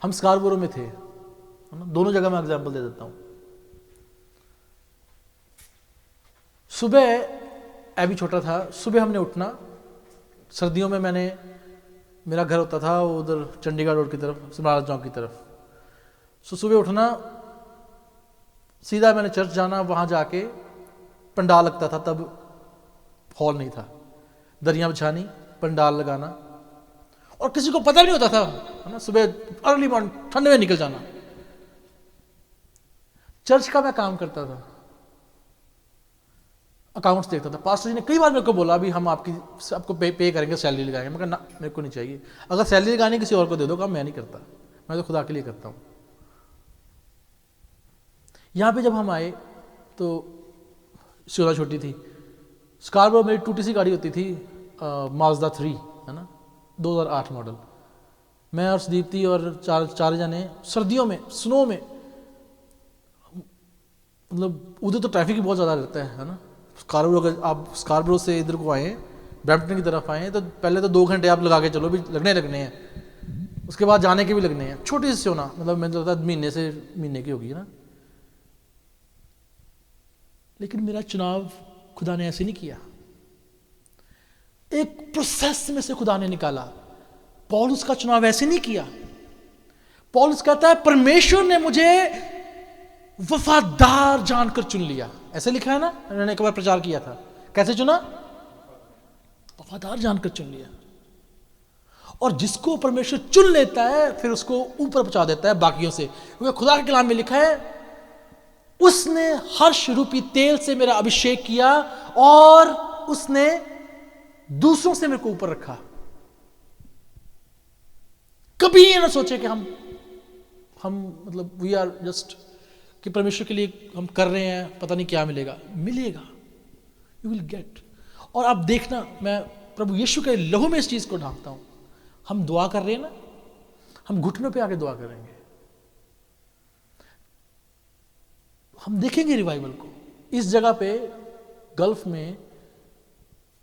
S1: हम स्कारबोरो में थे, है ना, दोनों जगह मैं एग्जांपल दे देता हूं। सुबह एबी छोटा था, सुबह हमने उठना, सर्दियों में मेरा घर होता था उधर चंडीगढ़ रोड की तरफ, समराला चौक की तरफ। सुबह उठना, सीधा मैंने चर्च जाना, वहां जाके पंडाल लगता था, तब हॉल नहीं था, दरियां बिछानी, पंडाल लगाना, और किसी को पता नहीं होता था, है ना, सुबह अर्ली मॉर्निंग ठंड में निकल जाना। चर्च का मैं काम करता था, अकाउंट्स देखता था। पास्टर जी ने कई बार मेरे को बोला अभी हम आपको पे करेंगे, सैलरी लगाएंगे। मैं कहा ना, मेरे को नहीं चाहिए, अगर सैलरी लगानी किसी और को दे दो, काम मैं नहीं करता, मैं तो खुदा के लिए करता हूं। यहां पे जब हम आए तो शोला छोटी थी, स्कारबरो मेरी टूटी सी गाड़ी होती थी, माजदा 3, है ना, 2008 मॉडल। मैं और सदीप्ति और चार जने सर्दियों में, स्नो में, मतलब उधर तो ट्रैफिक ही बहुत ज़्यादा रहता है ना। आप स्कारबरो से इधर को आए, ब्रैम्पटन की तरफ आए, तो पहले तो 2 घंटे आप लगा के चलो, भी लगने हैं, उसके बाद जाने के भी लगने हैं। छोटी सी होना, मतलब मुझे लगता है महीने की होगी ना। लेकिन मेरा चुनाव खुदा ने ऐसे नहीं किया, एक प्रोसेस में से खुदा ने निकाला। पौलुस का चुनाव ऐसे नहीं किया। पौलुस कहता है परमेश्वर ने मुझे वफादार जानकर चुन लिया। ऐसे लिखा है ना, मैंने एक बार प्रचार किया था। कैसे चुना? वफादार जानकर चुन लिया। और जिसको परमेश्वर चुन लेता है फिर उसको ऊपर पहुंचा देता है बाकियों से, क्योंकि खुदा के कलाम में लिखा है उसने हर्ष रूपी तेल से मेरा अभिषेक किया और उसने दूसरों से मेरे को ऊपर रखा। कभी ये ना सोचे कि हम मतलब वी आर जस्ट, कि परमेश्वर के लिए हम कर रहे हैं, पता नहीं क्या मिलेगा। मिलेगा, यू विल गेट। और आप देखना, मैं प्रभु यीशु के लहू में इस चीज को ढांकता हूं। हम दुआ कर रहे हैं ना, हम घुटनों पे आके दुआ करेंगे, हम देखेंगे रिवाइवल को। इस जगह पे गल्फ में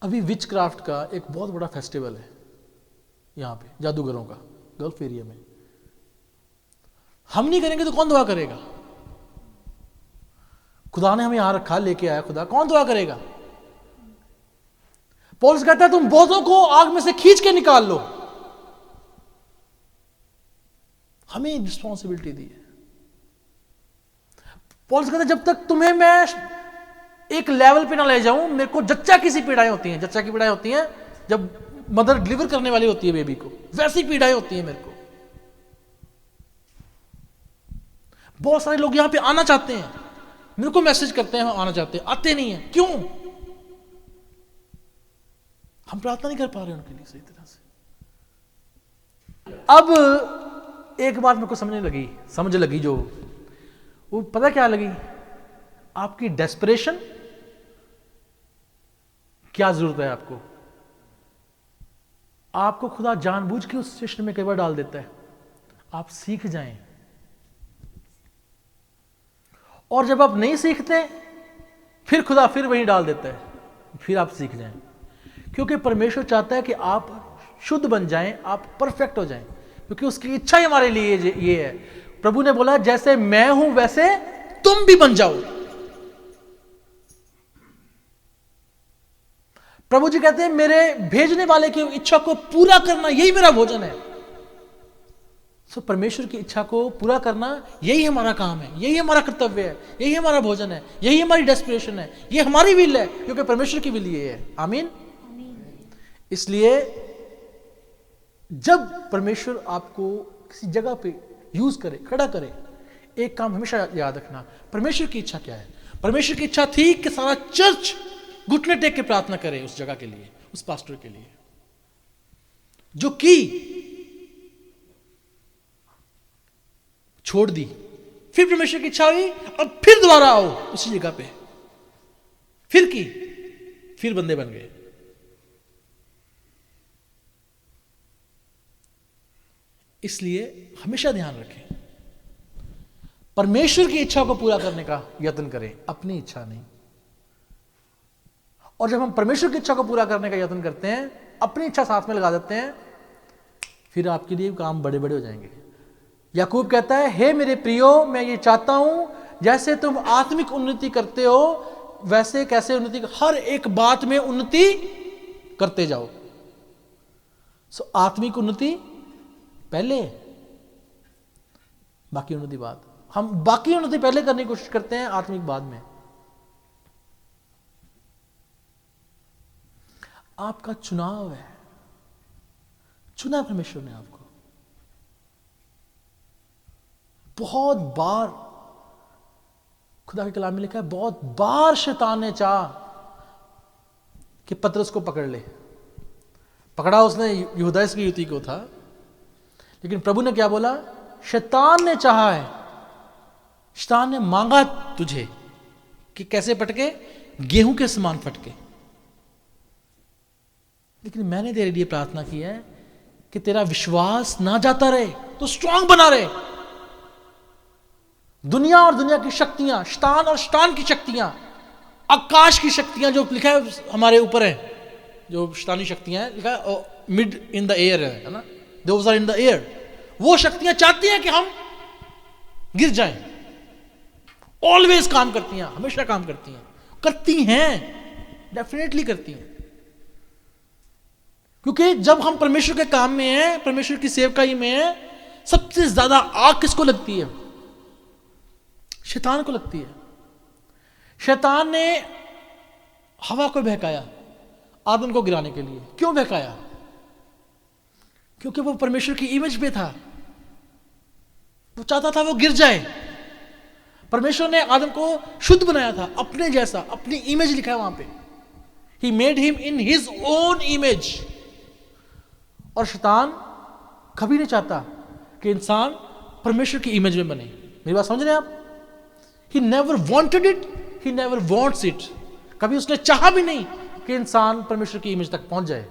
S1: अभी विच क्राफ्ट का एक बहुत बड़ा फेस्टिवल है, यहां पे जादूगरों का, गल्फ एरिया में। हम नहीं करेंगे तो कौन दुआ करेगा? खुदा ने हमें यहां रखा, लेके आया खुदा, कौन दुआ करेगा? पौलुस कहता है तुम बहुतों को आग में से खींच के निकाल लो। हमें रिस्पॉन्सिबिलिटी दी है। पौलुस कहता है जब तक तुम्हें मैं एक लेवल पे ना ले जाऊं, मेरे को जच्चा की सी पीड़ाएं होती हैं। जच्चा की पीड़ाएं होती हैं जब मदर डिलीवर करने वाली होती है बेबी को, वैसी पीड़ाएं होती हैं मेरे को। बहुत सारे लोग यहां पे आना चाहते हैं, मेरे को मैसेज करते हैं हम आना चाहते हैं, आते नहीं है। क्यों? हम प्रार्थना नहीं कर पा रहे उनके लिए सही तरह से। अब एक बात मेरे को समझ लगी जो वो पता क्या लगी? आपकी डेस्परेशन, क्या जरूरत है आपको? आपको खुदा जानबूझ के उस सिचुएशन में कई बार डाल देता है, आप सीख जाएं। और जब आप नहीं सीखते फिर खुदा फिर वहीं डाल देता है, फिर आप सीख जाएं। क्योंकि परमेश्वर चाहता है कि आप शुद्ध बन जाएं, आप परफेक्ट हो जाएं, क्योंकि उसकी इच्छा ही हमारे लिए ये है। प्रभु ने बोला जैसे मैं हूं वैसे तुम भी बन जाओ। प्रभु जी कहते हैं मेरे भेजने वाले की इच्छा को पूरा करना यही मेरा भोजन है। सो परमेश्वर की इच्छा को पूरा करना यही हमारा काम है, यही हमारा कर्तव्य है, यही हमारा भोजन है, यही हमारी डेस्परेशन है, ये हमारी विल है, क्योंकि परमेश्वर की विल ये है। आमीन। इसलिए जब परमेश्वर आपको किसी जगह पे यूज करे, खड़ा करे, एक काम हमेशा याद रखना, परमेश्वर की इच्छा क्या है? परमेश्वर की इच्छा थी कि सारा चर्च घुटने टेक के प्रार्थना करे उस जगह के लिए, उस पास्टर के लिए, जो की छोड़ दी। फिर परमेश्वर की इच्छा हुई, अब फिर दोबारा आओ उसी जगह पे, फिर की, फिर बंदे बन गए। इसलिए हमेशा ध्यान रखें, परमेश्वर की इच्छा को पूरा करने का यत्न करें, अपनी इच्छा नहीं। और जब हम परमेश्वर की इच्छा को पूरा करने का यत्न करते हैं, अपनी इच्छा साथ में लगा देते हैं, फिर आपके लिए काम बड़े बड़े हो जाएंगे। याकूब कहता है हे मेरे प्रियो, मैं ये चाहता हूं जैसे तुम आत्मिक उन्नति करते हो वैसे कैसे उन्नति, हर एक बात में उन्नति करते जाओ। सो आत्मिक उन्नति पहले, बाकी उन्नति बाद। हम बाकी उन्नति पहले करने की कोशिश करते हैं, आत्मिक बाद में। आपका चुनाव है, चुना परमेश्वर ने आपको। बहुत बार खुदा के कलाम में लिखा है, बहुत बार शैतान ने चाहा कि पतरस को पकड़ ले। पकड़ा उसने यहूदा इस्करियोती को था, लेकिन प्रभु ने क्या बोला? शैतान ने चाहा है, शैतान ने मांगा तुझे कि कैसे पटके? गेहूं के समान फटके। लेकिन मैंने तेरे लिए प्रार्थना की है कि तेरा विश्वास ना जाता रहे, तो स्ट्रांग बना रहे। दुनिया और दुनिया की शक्तियां, शैतान और शैतान की शक्तियां, आकाश की शक्तियां जो लिखा है हमारे ऊपर है, जो शैतानी शक्तियां हैं, लिखा है मिड इन द एयर है ना, those are in the air. वो शक्तियां चाहती हैं कि हम गिर जाएं। ऑलवेज काम करती हैं, हमेशा काम करती हैं, करती हैं, डेफिनेटली करती हैं। क्योंकि जब हम परमेश्वर के काम में हैं, परमेश्वर की सेवकाई में हैं, सबसे ज्यादा आग किसको लगती है? शैतान को लगती है। शैतान ने हवा को बहकाया आदम को गिराने के लिए। क्यों बहकाया? क्योंकि वो परमेश्वर की इमेज पे था, वो चाहता था वो गिर जाए। परमेश्वर ने आदम को शुद्ध बनाया था, अपने जैसा, अपनी इमेज लिखा है वहां पे, he made him in his own image. और शैतान कभी नहीं चाहता कि इंसान परमेश्वर की इमेज में बने। मेरी बात समझ रहे हैं आप? He never wanted it, he never wants it. कभी उसने चाहा भी नहीं कि इंसान परमेश्वर की इमेज तक पहुंच जाए।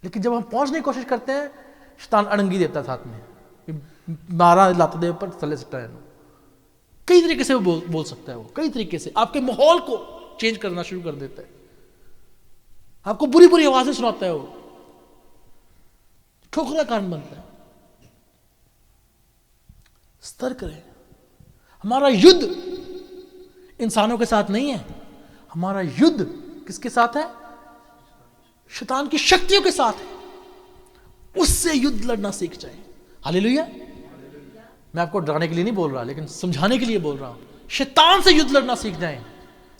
S1: लेकिन जब हम पहुंचने की कोशिश करते हैं, शैतान अड़ंगी देता है साथ में, मारा लात दे पर थले सट्टा है। कई तरीके से वो बोल सकता है, वो कई तरीके से आपके माहौल को चेंज करना शुरू कर देता है, आपको बुरी बुरी आवाजें सुनाता है, वो ठोकरा कान बनता है। सतर्क रहे। हमारा युद्ध इंसानों के साथ नहीं है, हमारा युद्ध किसके साथ है? शैतान की शक्तियों के साथ है। उससे युद्ध लड़ना सीख जाए। हालेलुया। मैं आपको डराने के लिए नहीं बोल रहा, लेकिन समझाने के लिए बोल रहा हूं। शैतान से युद्ध लड़ना सीख जाएं,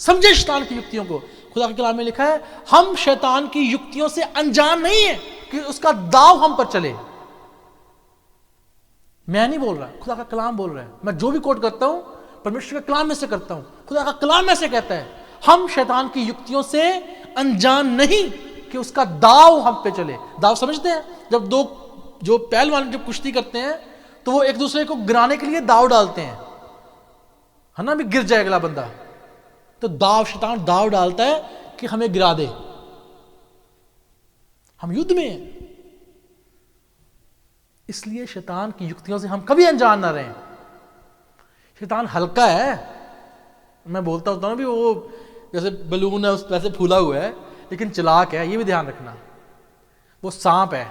S1: समझे शैतान की युक्तियों को। खुदा के कलाम में लिखा है, हम शैतान की युक्तियों से अनजान नहीं है कि उसका दाव हम पर चले। मैं नहीं बोल रहा, खुदा का कलाम बोल रहा है। मैं जो भी कोट करता हूं परमेश्वर के कलाम में से करता हूं। खुदा का कलाम में से कहता है, हम शैतान की युक्तियों से अनजान नहीं कि उसका दाव हम पे चले। दाव समझते हैं? जब दो जो पहलवान जब कुश्ती करते हैं तो वो एक दूसरे को गिराने के लिए दाव डालते हैं, है ना, भी गिर जाए अगला बंदा। तो दाव, शैतान दाव डालता है कि हमें गिरा दे। हम युद्ध में हैं, इसलिए शैतान की युक्तियों से हम कभी अनजान ना रहें। शैतान हल्का है, मैं बोलता होता हूं भी, वो जैसे बलून है उस वैसे फूला हुआ है, लेकिन चालाक है, ये भी ध्यान रखना। वो सांप है,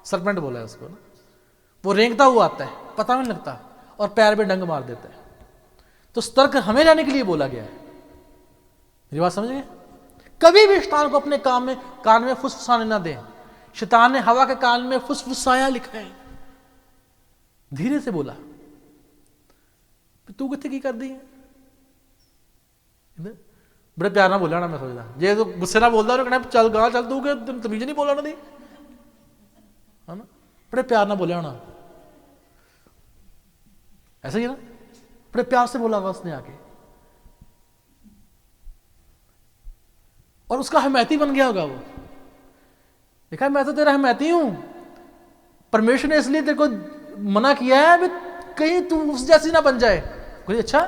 S1: सरपेंट बोला है उसको ना। वो रेंगता हुआ आता है, पता नहीं लगता, और पैर में डंग मार देता है। तो सतर्क हमें रहने के लिए बोला गया है। मेरी बात समझ गए? कभी भी शैतान को अपने कान में फुसफुसाने ना दें। शैतान ने हवा के कान में फुसफुसाया लिखा है, धीरे से बोला, तू कितने की कर दी है? बड़े प्यार ना बोला ना, मैं सोचता जे तो गुस्से ना बोलता और कहना चल गा चल, तू के तमीज नहीं बोला ना दी, है ना? बड़े प्यार ना बोले होना, ऐसा ही है ना? बड़े प्यार से बोला होगा उसने आके, और उसका हमायती बन गया होगा वो। देखा, मैं तो तेरा हमायती हूं, परमेश्वर ने इसलिए तेरे को मना किया है भी कहीं तू उस जैसी ना बन जाए। कोई अच्छा,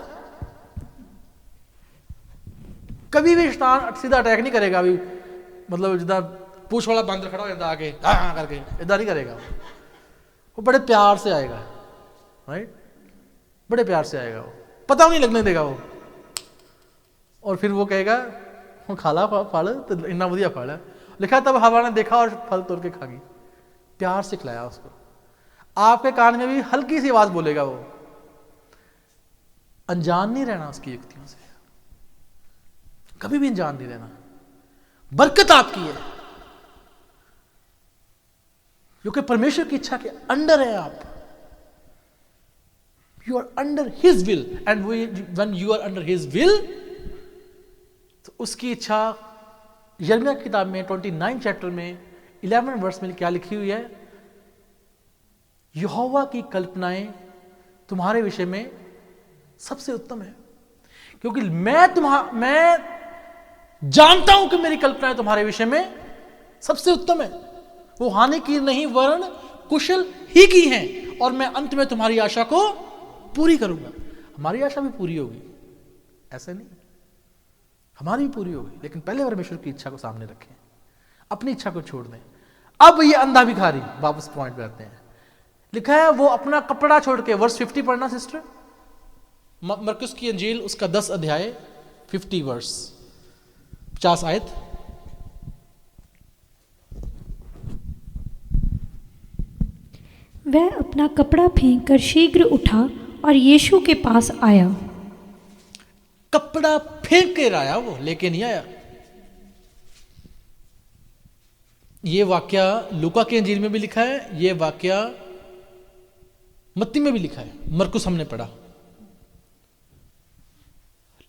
S1: कभी भी शैतान सीधा अटैक नहीं करेगा। अभी मतलब जिदा पूछ वाला बंदर खड़ा हो जाता आके हाँ करके, इधर नहीं करेगा वो बड़े प्यार से आएगा, राइट? बड़े प्यार से आएगा, वो पता नहीं लगने देगा वो। और फिर वो कहेगा वो खाला फल तो इन्ना वधिया फल है। लिखा तब हवा ने देखा और फल तोड़ के खा गई। प्यार से खिलाया उसको। आपके कान में भी हल्की सी आवाज बोलेगा वो। अनजान नहीं रहना उसकी युक्तियों से, कभी भी अनजान नहीं रहना। बरकत आपकी है क्योंकि परमेश्वर की इच्छा के अंडर है आप। You are under his will, and when you are under his will, तो उसकी इच्छा यिर्मयाह की किताब में 29 चैप्टर में 11 वर्स में क्या लिखी हुई है? यहोवा की कल्पनाएं तुम्हारे विषय में सबसे उत्तम है, क्योंकि मैं जानता हूं कि मेरी कल्पनाएं तुम्हारे विषय में सबसे उत्तम है। वो हानि की नहीं वरन कुशल ही की हैं, और मैं अंत में तुम्हारी आशा को पूरी करूंगा। हमारी आशा भी पूरी होगी, ऐसे नहीं, हमारी भी पूरी होगी, लेकिन पहले परमेश्वर की इच्छा को सामने रखें, अपनी इच्छा को छोड़ दें। अब ये अंधा भिखारी, वापस पॉइंट पे आते हैं। लिखा है वो अपना कपड़ा छोड़ के, वर्स 50 पढ़ना सिस्टर, मरकुस की अंजील उसका 10 अध्याय 50 वर्स 50 आयत।
S2: वह अपना कपड़ा फेंक कर शीघ्र उठा और यीशु के पास आया।
S1: कपड़ा फेंक कर आया, वो लेके नहीं आया। ये वाक्या लूका के इंजील में भी लिखा है, ये वाक्या मत्ती में भी लिखा है, मरकुस हमने पढ़ा।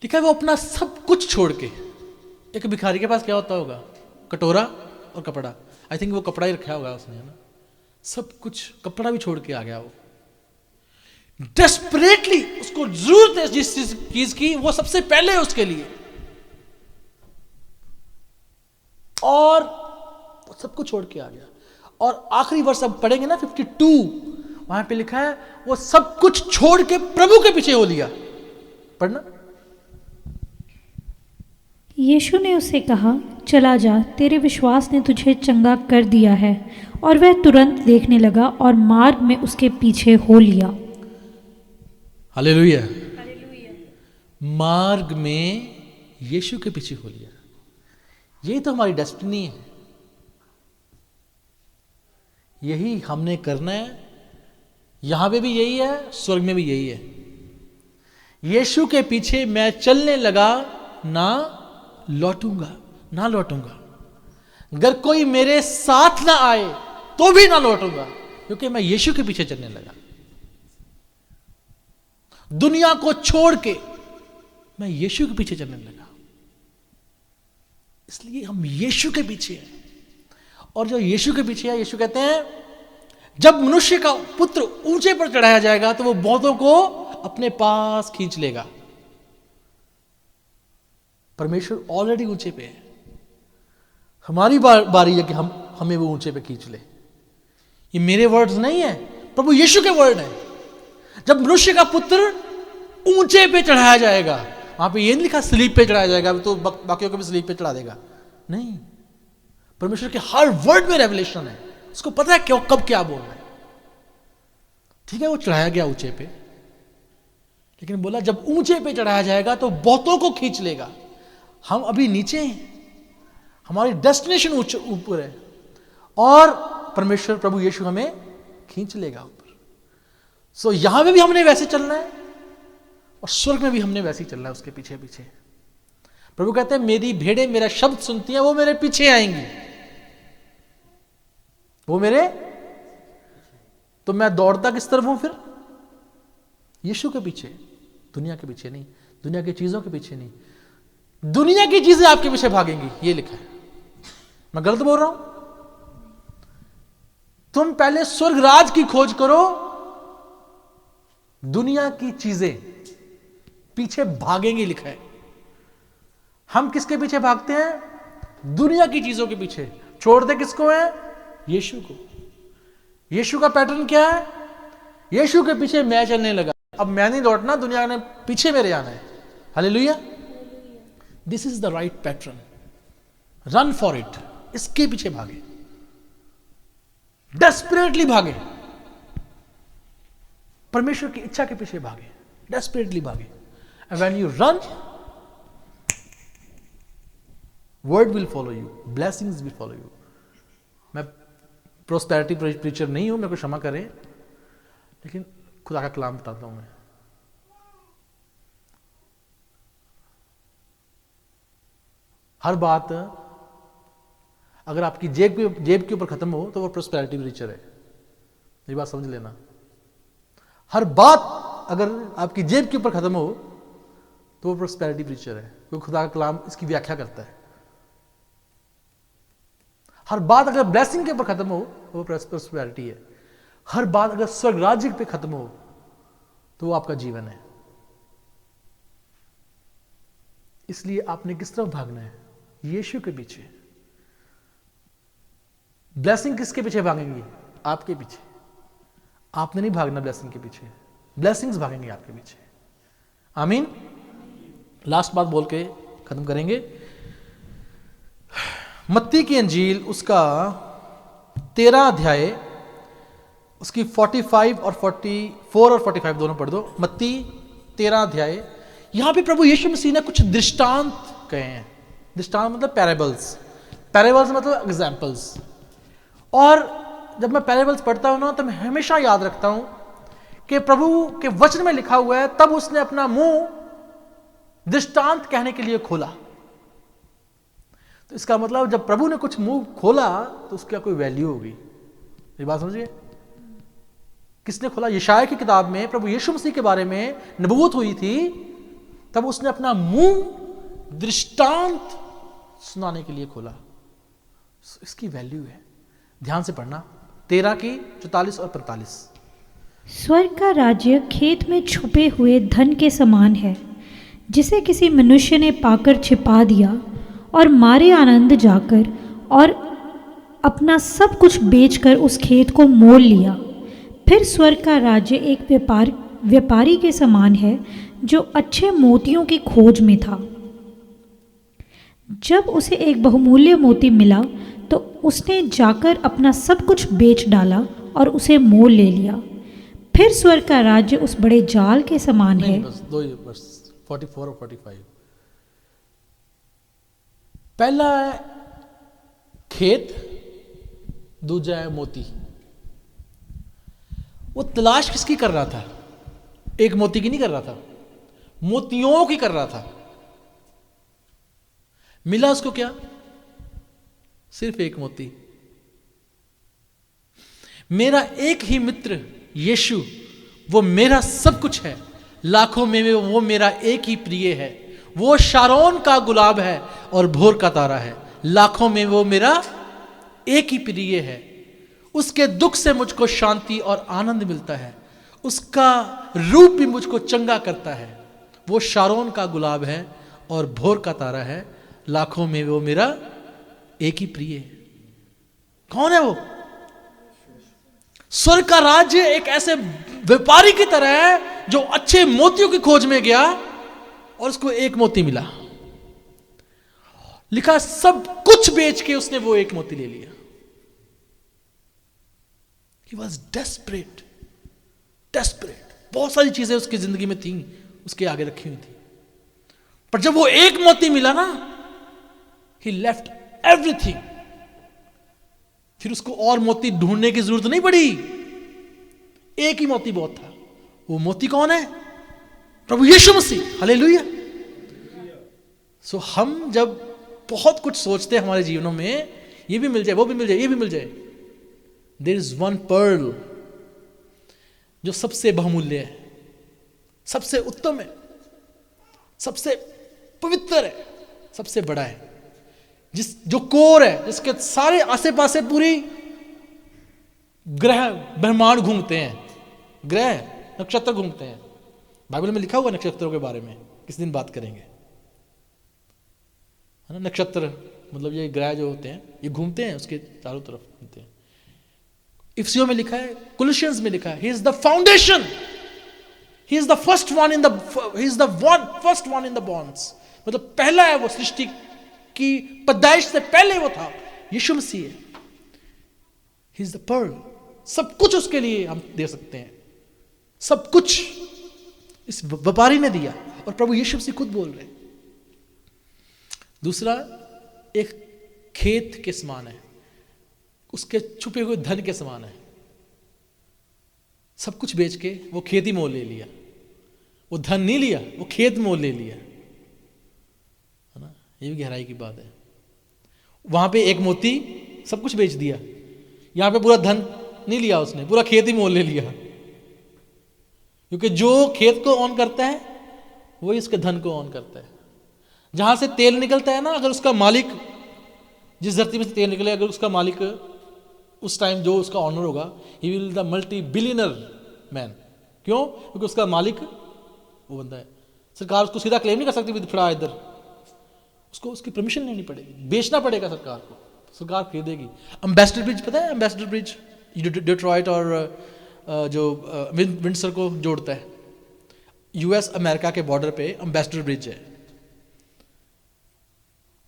S1: लिखा है वो अपना सब कुछ छोड़ के, एक भिखारी के पास क्या होता होगा, कटोरा और कपड़ा, आई थिंक वो कपड़ा ही रखा होगा उसने, है ना, सब कुछ कपड़ा भी छोड़ के आ गया वो। डेस्परेटली उसको जरूरत है जिस चीज की, वो सबसे पहले है उसके लिए, और सब कुछ छोड़ के आ गया। और आखिरी वर्ष अब पढ़ेंगे ना 52, वहां पे लिखा है वो सब कुछ छोड़ के प्रभु के पीछे हो लिया। पढ़ना।
S2: यीशु ने उससे कहा, चला जा, तेरे विश्वास ने तुझे चंगा कर दिया है। और वह तुरंत देखने लगा और मार्ग में उसके पीछे हो लिया।
S1: हालेलुया। मार्ग में यीशु के पीछे हो लिया। यही तो हमारी डेस्टिनी है, यही हमने करना है। यहां पे भी यही है, स्वर्ग में भी यही है। यीशु के पीछे मैं चलने लगा, ना लौटूंगा, ना लौटूंगा। अगर कोई मेरे साथ ना आए तो भी ना लौटूंगा, क्योंकि मैं यीशु के पीछे चलने लगा। दुनिया को छोड़ के मैं यीशु के पीछे चलने लगा। इसलिए हम यीशु के पीछे हैं। और जो यीशु के पीछे है, यीशु कहते हैं जब मनुष्य का पुत्र ऊंचे पर चढ़ाया जाएगा तो वो बहुतों को अपने पास खींच लेगा। परमेश्वर ऑलरेडी ऊंचे पे है, हमारी बारी है कि हमें वो ऊंचे पे खींच ले। ये मेरे वर्ड्स नहीं है, प्रभु यीशु के वर्ड है। जब मनुष्य का पुत्र ऊंचे पे चढ़ाया जाएगा, वहां पे ये नहीं लिखा स्लीप पे चढ़ाया जाएगा तो बाकियों को भी स्लीप पे चढ़ा देगा, नहीं। परमेश्वर के हर वर्ड में रेवलेशन है, उसको पता है क्यों कब क्या बोलना है। ठीक है, वो चढ़ाया गया ऊंचे पे, लेकिन बोला जब ऊंचे पे चढ़ाया जाएगा तो बहुतों को खींच लेगा। हम अभी नीचे हैं, हमारी डेस्टिनेशन ऊपर है, और परमेश्वर प्रभु यीशु हमें खींच लेगा ऊपर। सो यहां में भी हमने वैसे चलना है, और स्वर्ग में भी हमने वैसे ही चलना है, उसके पीछे पीछे। प्रभु कहते हैं मेरी भेड़ें मेरा शब्द सुनती हैं, वो मेरे पीछे आएंगी, वो मेरे। तो मैं दौड़ता किस तरफ हूं फिर? यीशु के पीछे, दुनिया के पीछे नहीं, दुनिया की चीजों के पीछे नहीं। दुनिया की चीजें आपके पीछे भागेंगी, ये लिखा है। मैं गलत बोल रहा हूं? तुम पहले स्वर्ग राज की खोज करो, दुनिया की चीजें पीछे भागेंगी, लिखा है। हम किसके पीछे भागते हैं? दुनिया की चीजों के पीछे। छोड़ते किसको है? यीशु को। यीशु का पैटर्न क्या है? यीशु के पीछे मैं चलने लगा, अब मैं नहीं लौटना, दुनिया ने पीछे मेरे आना है। Hallelujah. This is the right pattern, run for it. इसके पीछे भागे, डेस्परेटली भागे, परमेश्वर की इच्छा के पीछे भागे, डेस्परेटली भागे। And when you run, word will follow you, blessings will follow you. मैं प्रोस्पेरिटी प्रीचर नहीं हूं, मेरे को क्षमा करें, लेकिन खुदा का कलाम बताता हूं मैं। हर बात अगर आपकी जेब के ऊपर खत्म हो तो वो प्रोस्पेरिटी प्रीचर है, ये बात समझ लेना। हर बात अगर आपकी जेब के ऊपर खत्म हो तो वो प्रोस्पेरिटी प्रीचर है, क्योंकि खुदा का कलाम इसकी व्याख्या करता है। हर बात अगर ब्लेसिंग के ऊपर खत्म हो तो वो प्रोस्पेरिटी है। हर बात अगर स्वर्ग राज्य पे खत्म हो तो वो आपका जीवन है। इसलिए आपने किस तरफ भागना है? यीशु के पीछे। ब्लेसिंग किसके पीछे भागेंगी? आपके पीछे। आपने नहीं भागना ब्लेसिंग के पीछे, ब्लेसिंग्स भागेंगे आपके पीछे। आमीन। लास्ट बात बोल के खत्म करेंगे। मत्ती की अंजील उसका 13 अध्याय, उसकी 45 और 44 और 45 दोनों पढ़ दो। मत्ती 13 अध्याय। यहां पे प्रभु यीशु मसीह ने कुछ दृष्टांत कहे हैं। दृष्टांत मतलब पैराबल्स, पैराबल्स मतलब एग्जाम्पल्स। और जब मैं पैराबल्स पढ़ता हूं ना तो मैं हमेशा याद रखता हूं कि प्रभु के वचन में लिखा हुआ है, तब उसने अपना मुंह दृष्टांत कहने के लिए खोला। तो इसका मतलब जब प्रभु ने कुछ मुंह खोला तो उसका कोई वैल्यू होगी। ये बात समझिए, किसने खोला? यशाया की किताब में प्रभु यीशु मसीह के बारे में नबूवत हुई थी, तब उसने अपना मुंह दृष्टांत सुनाने के लिए खोला। इसकी वैल्यू है। ध्यान से पढ़ना 13 की 44 और 45।
S2: स्वर्ग का राज्य खेत में छुपे हुए धन के समान है, जिसे किसी मनुष्य ने पाकर छिपा दिया और मारे आनंद जाकर और अपना सब कुछ बेचकर उस खेत को मोल लिया। फिर स्वर्ग का राज्य एक व्यापारी के समान है जो अच्छे मोतियों की खोज में था। जब उसे एक बहुमूल्य मोती मिला तो उसने जाकर अपना सब कुछ बेच डाला और उसे मोल ले लिया। फिर स्वर्ग का राज्य उस बड़े जाल के समान है।
S1: बस दो ही बस 44 और 45। पहला है खेत, दूजा है मोती। वो तलाश किसकी कर रहा था? एक मोती की नहीं कर रहा था, मोतियों की कर रहा था। मिला उसको क्या? सिर्फ एक मोती। मेरा एक ही मित्र यीशु, वो मेरा सब कुछ है। लाखों में वो मेरा एक ही प्रिय है। वो शारोन का गुलाब है और भोर का तारा है। लाखों में वो मेरा एक ही प्रिय है। उसके दुख से मुझको शांति और आनंद मिलता है। उसका रूप भी मुझको चंगा करता है। वो शारोन का गुलाब है और भोर का तारा है। लाखों में वो मेरा एक ही प्रिय है। कौन है वो? स्वर्ग का राज्य एक ऐसे व्यापारी की तरह है जो अच्छे मोतियों की खोज में गया और उसको एक मोती मिला। लिखा सब कुछ बेच के उसने वो एक मोती ले लिया। He was desperate, desperate। बहुत सारी चीजें उसकी जिंदगी में थी, उसके आगे रखी हुई थी, पर जब वो एक मोती मिला ना, he left everything। फिर उसको और मोती ढूंढने की जरूरत नहीं पड़ी, एक ही मोती बहुत था। वो मोती कौन है? प्रभु यीशु मसीह। हालेलुया। सो हम जब बहुत कुछ सोचते हैं हमारे जीवनों में, ये भी मिल जाए, वो भी मिल जाए, ये भी मिल जाए, देयर इज वन पर्ल जो सबसे बहुमूल्य है, सबसे उत्तम है, सबसे पवित्र है, सबसे बड़ा है, जो कोर है, जिसके सारे आसे पासे पूरी ग्रह ब्रह्मांड घूमते हैं, ग्रह नक्षत्र घूमते हैं। बाइबल में लिखा हुआ नक्षत्रों के बारे में, किस दिन बात करेंगे, है ना। नक्षत्र मतलब ये ग्रह जो होते हैं, ये घूमते हैं, उसके चारों तरफ घूमते हैं। इफिसियों में लिखा है, कोलोसियंस में लिखा है, he is the foundation, he is the first one in the, he is the first one in the bonds. मतलब पहला है वो, सृष्टि की पैदाइश से पहले वो था, यीशु मसीह है। He is the pearl. सब कुछ उसके लिए हम दे सकते हैं, सब कुछ इस व्यापारी ने दिया, और प्रभु यीशु मसीह खुद बोल रहे हैं। दूसरा, एक खेत के समान है, उसके छुपे हुए धन के समान है। सब कुछ बेच के वो खेत ही मोल ले लिया, वो धन नहीं लिया, वो खेत मोल ले लिया, है ना। ये भी गहराई की बात है। वहां पे एक मोती सब कुछ बेच दिया, यहां पे पूरा धन नहीं लिया उसने, पूरा खेत ही मोल ले लिया। क्योंकि जो खेत को ऑन करता है वही उसके धन को ऑन करता है। जहां से तेल निकलता है ना, अगर उसका मालिक, जिस धरती में से तेल निकले, अगर उसका मालिक उस टाइम जो उसका ऑनर होगा, he will the multi billionaire man. क्यों? क्योंकि उसका मालिक वो बंदा है। सरकार उसको सीधा क्लेम नहीं कर सकती, थोड़ा इधर, उसको उसकी परमिशन लेनी पड़ेगी, बेचना पड़ेगा सरकार को, सरकार खरीदेगी। एम्बेसडर ब्रिज पता है? एम्बेसडर ब्रिज डेट्रॉइट और जो विंडसर को जोड़ता है, यूएस अमेरिका के बॉर्डर पे एम्बेसडर ब्रिज है।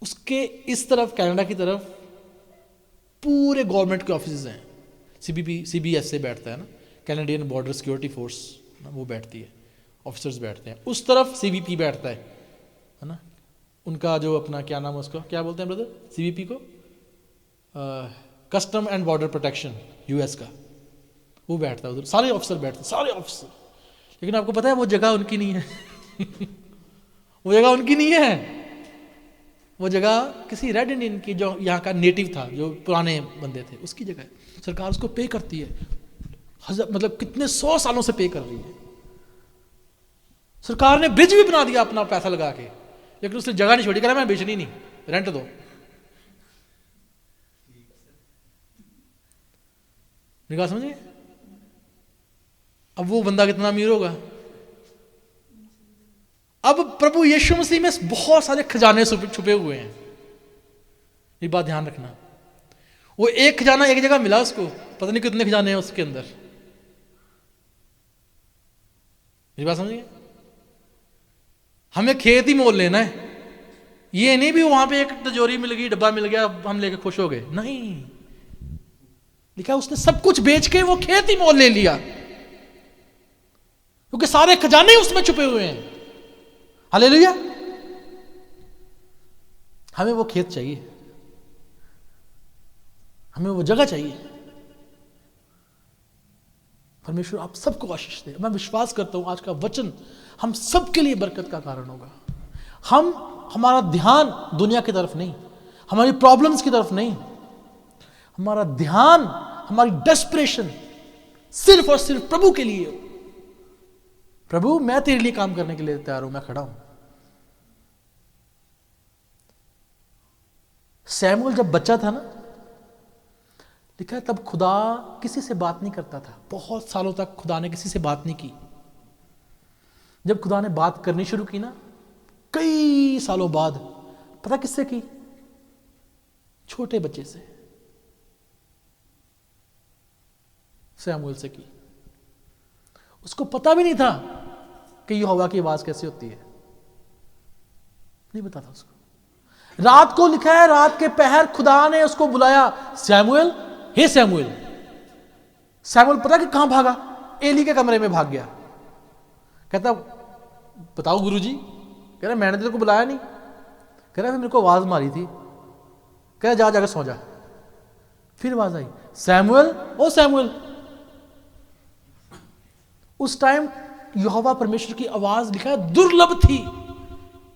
S1: उसके इस तरफ कनाडा की तरफ पूरे गवर्नमेंट के ऑफिस हैं। सीबीएस से बैठता है ना, कैनेडियन बॉर्डर सिक्योरिटी फोर्स, वो बैठती है, ऑफिसर्स बैठते हैं। उस तरफ सीबीपी बैठता है ना। उनका जो अपना क्या नाम है, उसको क्या बोलते हैं ब्रदर, सीबीपी को? Custom and border protection, US का, वो बैठता है उधर। सारे ऑफिसर बैठते हैं, सारे ऑफिसर। लेकिन आपको पता है वो जगह उनकी नहीं है वो जगह उनकी नहीं है, वो जगह किसी रेड इंडियन की जो यहाँ का नेटिव था, जो पुराने बंदे थे, उसकी जगह है। सरकार उसको पे करती है, मतलब कितने 100 सालों से पे कर रही है। सरकार ने ब्रिज भी बना दिया अपना पैसा लगा के, लेकिन उसने जगह नहीं छोड़ी, कह रहा मैं बेचनी नहीं, रेंट दो। निकाल समझिए। अब वो बंदा कितना अमीर होगा। अब प्रभु यीशु मसीह में बहुत सारे खजाने छुपे हुए हैं, ये बात ध्यान रखना। वो एक खजाना एक जगह मिला उसको, पता नहीं कितने खजाने हैं उसके अंदर। ये बात समझिए। हमें खेत ही मोल लेना है, ये नहीं भी वहां पे एक तिजोरी मिल गई, डब्बा मिल गया, हम लेके खुश हो गए, नहीं। लिखा उसने सब कुछ बेच के वो खेत ही मोल ले लिया, क्योंकि सारे खजाने उसमें छुपे हुए हैं। हालेलुया। हमें वो खेत चाहिए, हमें वो जगह चाहिए। परमेश्वर आप सबको आशीष दे। मैं विश्वास करता हूं आज का वचन हम सबके लिए बरकत का कारण होगा। हमारा ध्यान दुनिया की तरफ नहीं, हमारी प्रॉब्लम्स की तरफ नहीं, हमारा ध्यान, हमारी डेस्परेशन सिर्फ और सिर्फ प्रभु के लिए हो। प्रभु मैं तेरे लिए काम करने के लिए तैयार हूं, मैं खड़ा हूं। सैमुअल जब बच्चा था ना, लिखा है तब खुदा किसी से बात नहीं करता था। बहुत सालों तक खुदा ने किसी से बात नहीं की। जब खुदा ने बात करनी शुरू की ना, कई सालों बाद, पता किससे की? छोटे बच्चे से, सैमुएल से की। उसको पता भी नहीं था कि यहोवा की आवाज कैसे होती है, नहीं पता था उसको। रात को लिखा है, रात के पहर खुदा ने उसको बुलाया, सैमुएल, हे सैमुएल। सैमुएल पता कि कहां भागा? एली के कमरे में भाग गया। कहता बताओ गुरुजी। कह रहा मैंने तेरे को बुलाया नहीं। कह रहा मेरे को आवाज मारी थी। कह रहा जा जाकर सो जा। फिर आवाज आई, सैमुएल, ओ सैमुएल। उस टाइम यहोवा परमेश्वर की आवाज लिखा है दुर्लभ थी।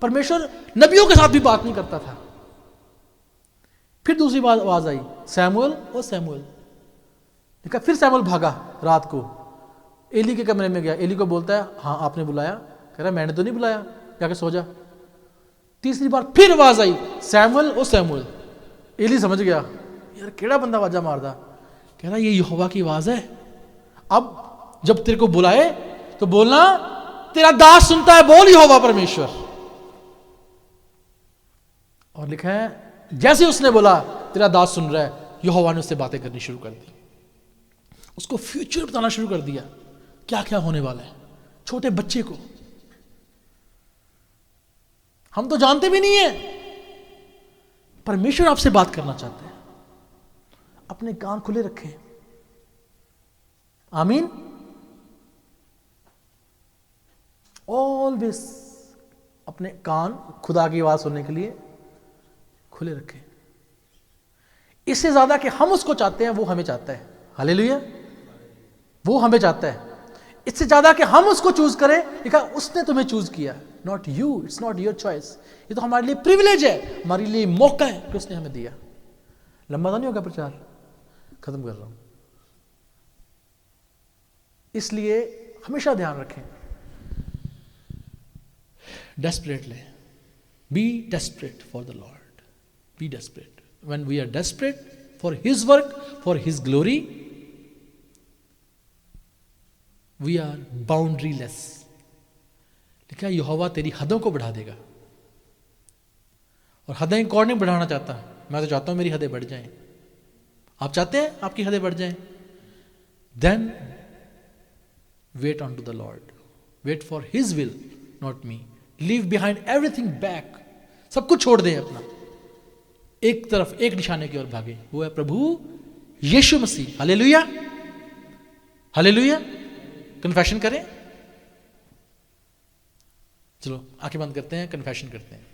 S1: परमेश्वर नबियों के साथ भी बात नहीं करता था। फिर दूसरी बार आवाज आई, सैमुएल, ओ सैमुएल। लिखा फिर सैमुएल भागा रात को, एली के कमरे में गया। एली को बोलता है हाँ आपने बुलाया? कह रहा मैंने तो नहीं बुलाया, जाके सो जा। तीसरी बार फिर आवाज आई, सैमुएल, ओ सैमुएल। एली समझ गया यार केड़ा बंदा आवाजा मारदा। कह रहा ये यहोवा की आवाज है। अब जब तेरे को बुलाए तो बोलना तेरा दास सुनता है, बोल यहोवा परमेश्वर। और लिखा है जैसे उसने बोला तेरा दास सुन रहा है, यहोवा ने उससे बातें करनी शुरू कर दी। उसको फ्यूचर बताना शुरू कर दिया, क्या क्या होने वाला है। छोटे बच्चे को हम तो जानते भी नहीं है। परमेश्वर आपसे बात करना चाहते हैं, अपने कान खुले रखें। आमीन। ऑलवेज अपने कान खुदा की आवाज सुनने के लिए खुले रखें। इससे ज्यादा कि हम उसको चाहते हैं, वो हमें चाहता है। हालेलुया। वो हमें चाहता है। इससे ज्यादा कि हम उसको चूज करें, लिखा उसने तुम्हें चूज किया, not you, it's not your choice. ये तो हमारे लिए प्रिविलेज है, हमारे लिए मौका है कि उसने हमें दिया। लंबा तो नहीं होगा प्रचार, खत्म कर रहा हूं। इसलिए हमेशा ध्यान रखें, desperately be desperate for the Lord, be desperate. When we are desperate for his work, for his glory, we are boundaryless. लिखा है यहोवा तेरी हदों को बढ़ा देगा। और हदें कौन नहीं बढ़ाना चाहता? मैं तो चाहता हूं मेरी हदें बढ़ जाएं। आप चाहते हैं आपकी हदें बढ़ जाएं? Then wait unto the Lord, wait for his will, not me. Leave behind everything back. सब कुछ छोड़ दें अपना, एक तरफ एक निशाने की ओर भागे, वो है प्रभु यीशु मसीह। Hallelujah, hallelujah. कन्फेशन करें। चलो आंखें बंद करते हैं, कन्फेशन करते हैं।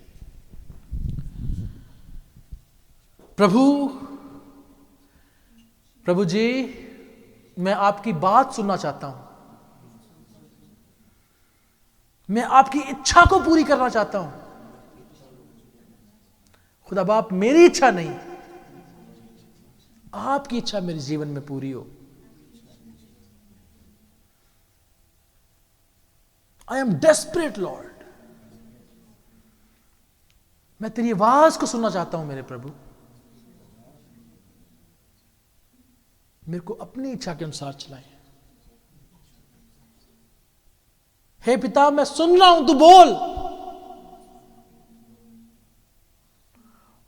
S1: प्रभु जी, मैं आपकी बात सुनना चाहता हूं, मैं आपकी इच्छा को पूरी करना चाहता हूं। खुदा बाप, मेरी इच्छा नहीं, आपकी इच्छा मेरे जीवन में पूरी हो। आई एम डेस्परेट लॉर्ड, मैं तेरी आवाज को सुनना चाहता हूं मेरे प्रभु। मेरे को अपनी इच्छा के अनुसार चलाएं। हे पिता, मैं सुन रहा हूं, तू बोल।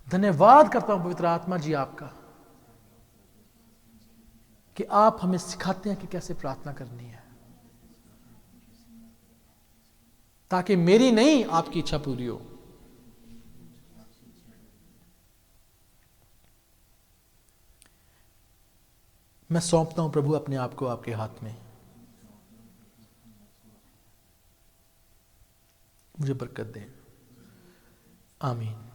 S1: धन्यवाद करता हूं पवित्र आत्मा जी आपका कि आप हमें सिखाते हैं कि कैसे प्रार्थना करनी है, ताकि मेरी नहीं आपकी इच्छा पूरी हो। मैं सौंपता हूं प्रभु अपने आप को आपके हाथ में। मुझे बरकत दें। आमीन।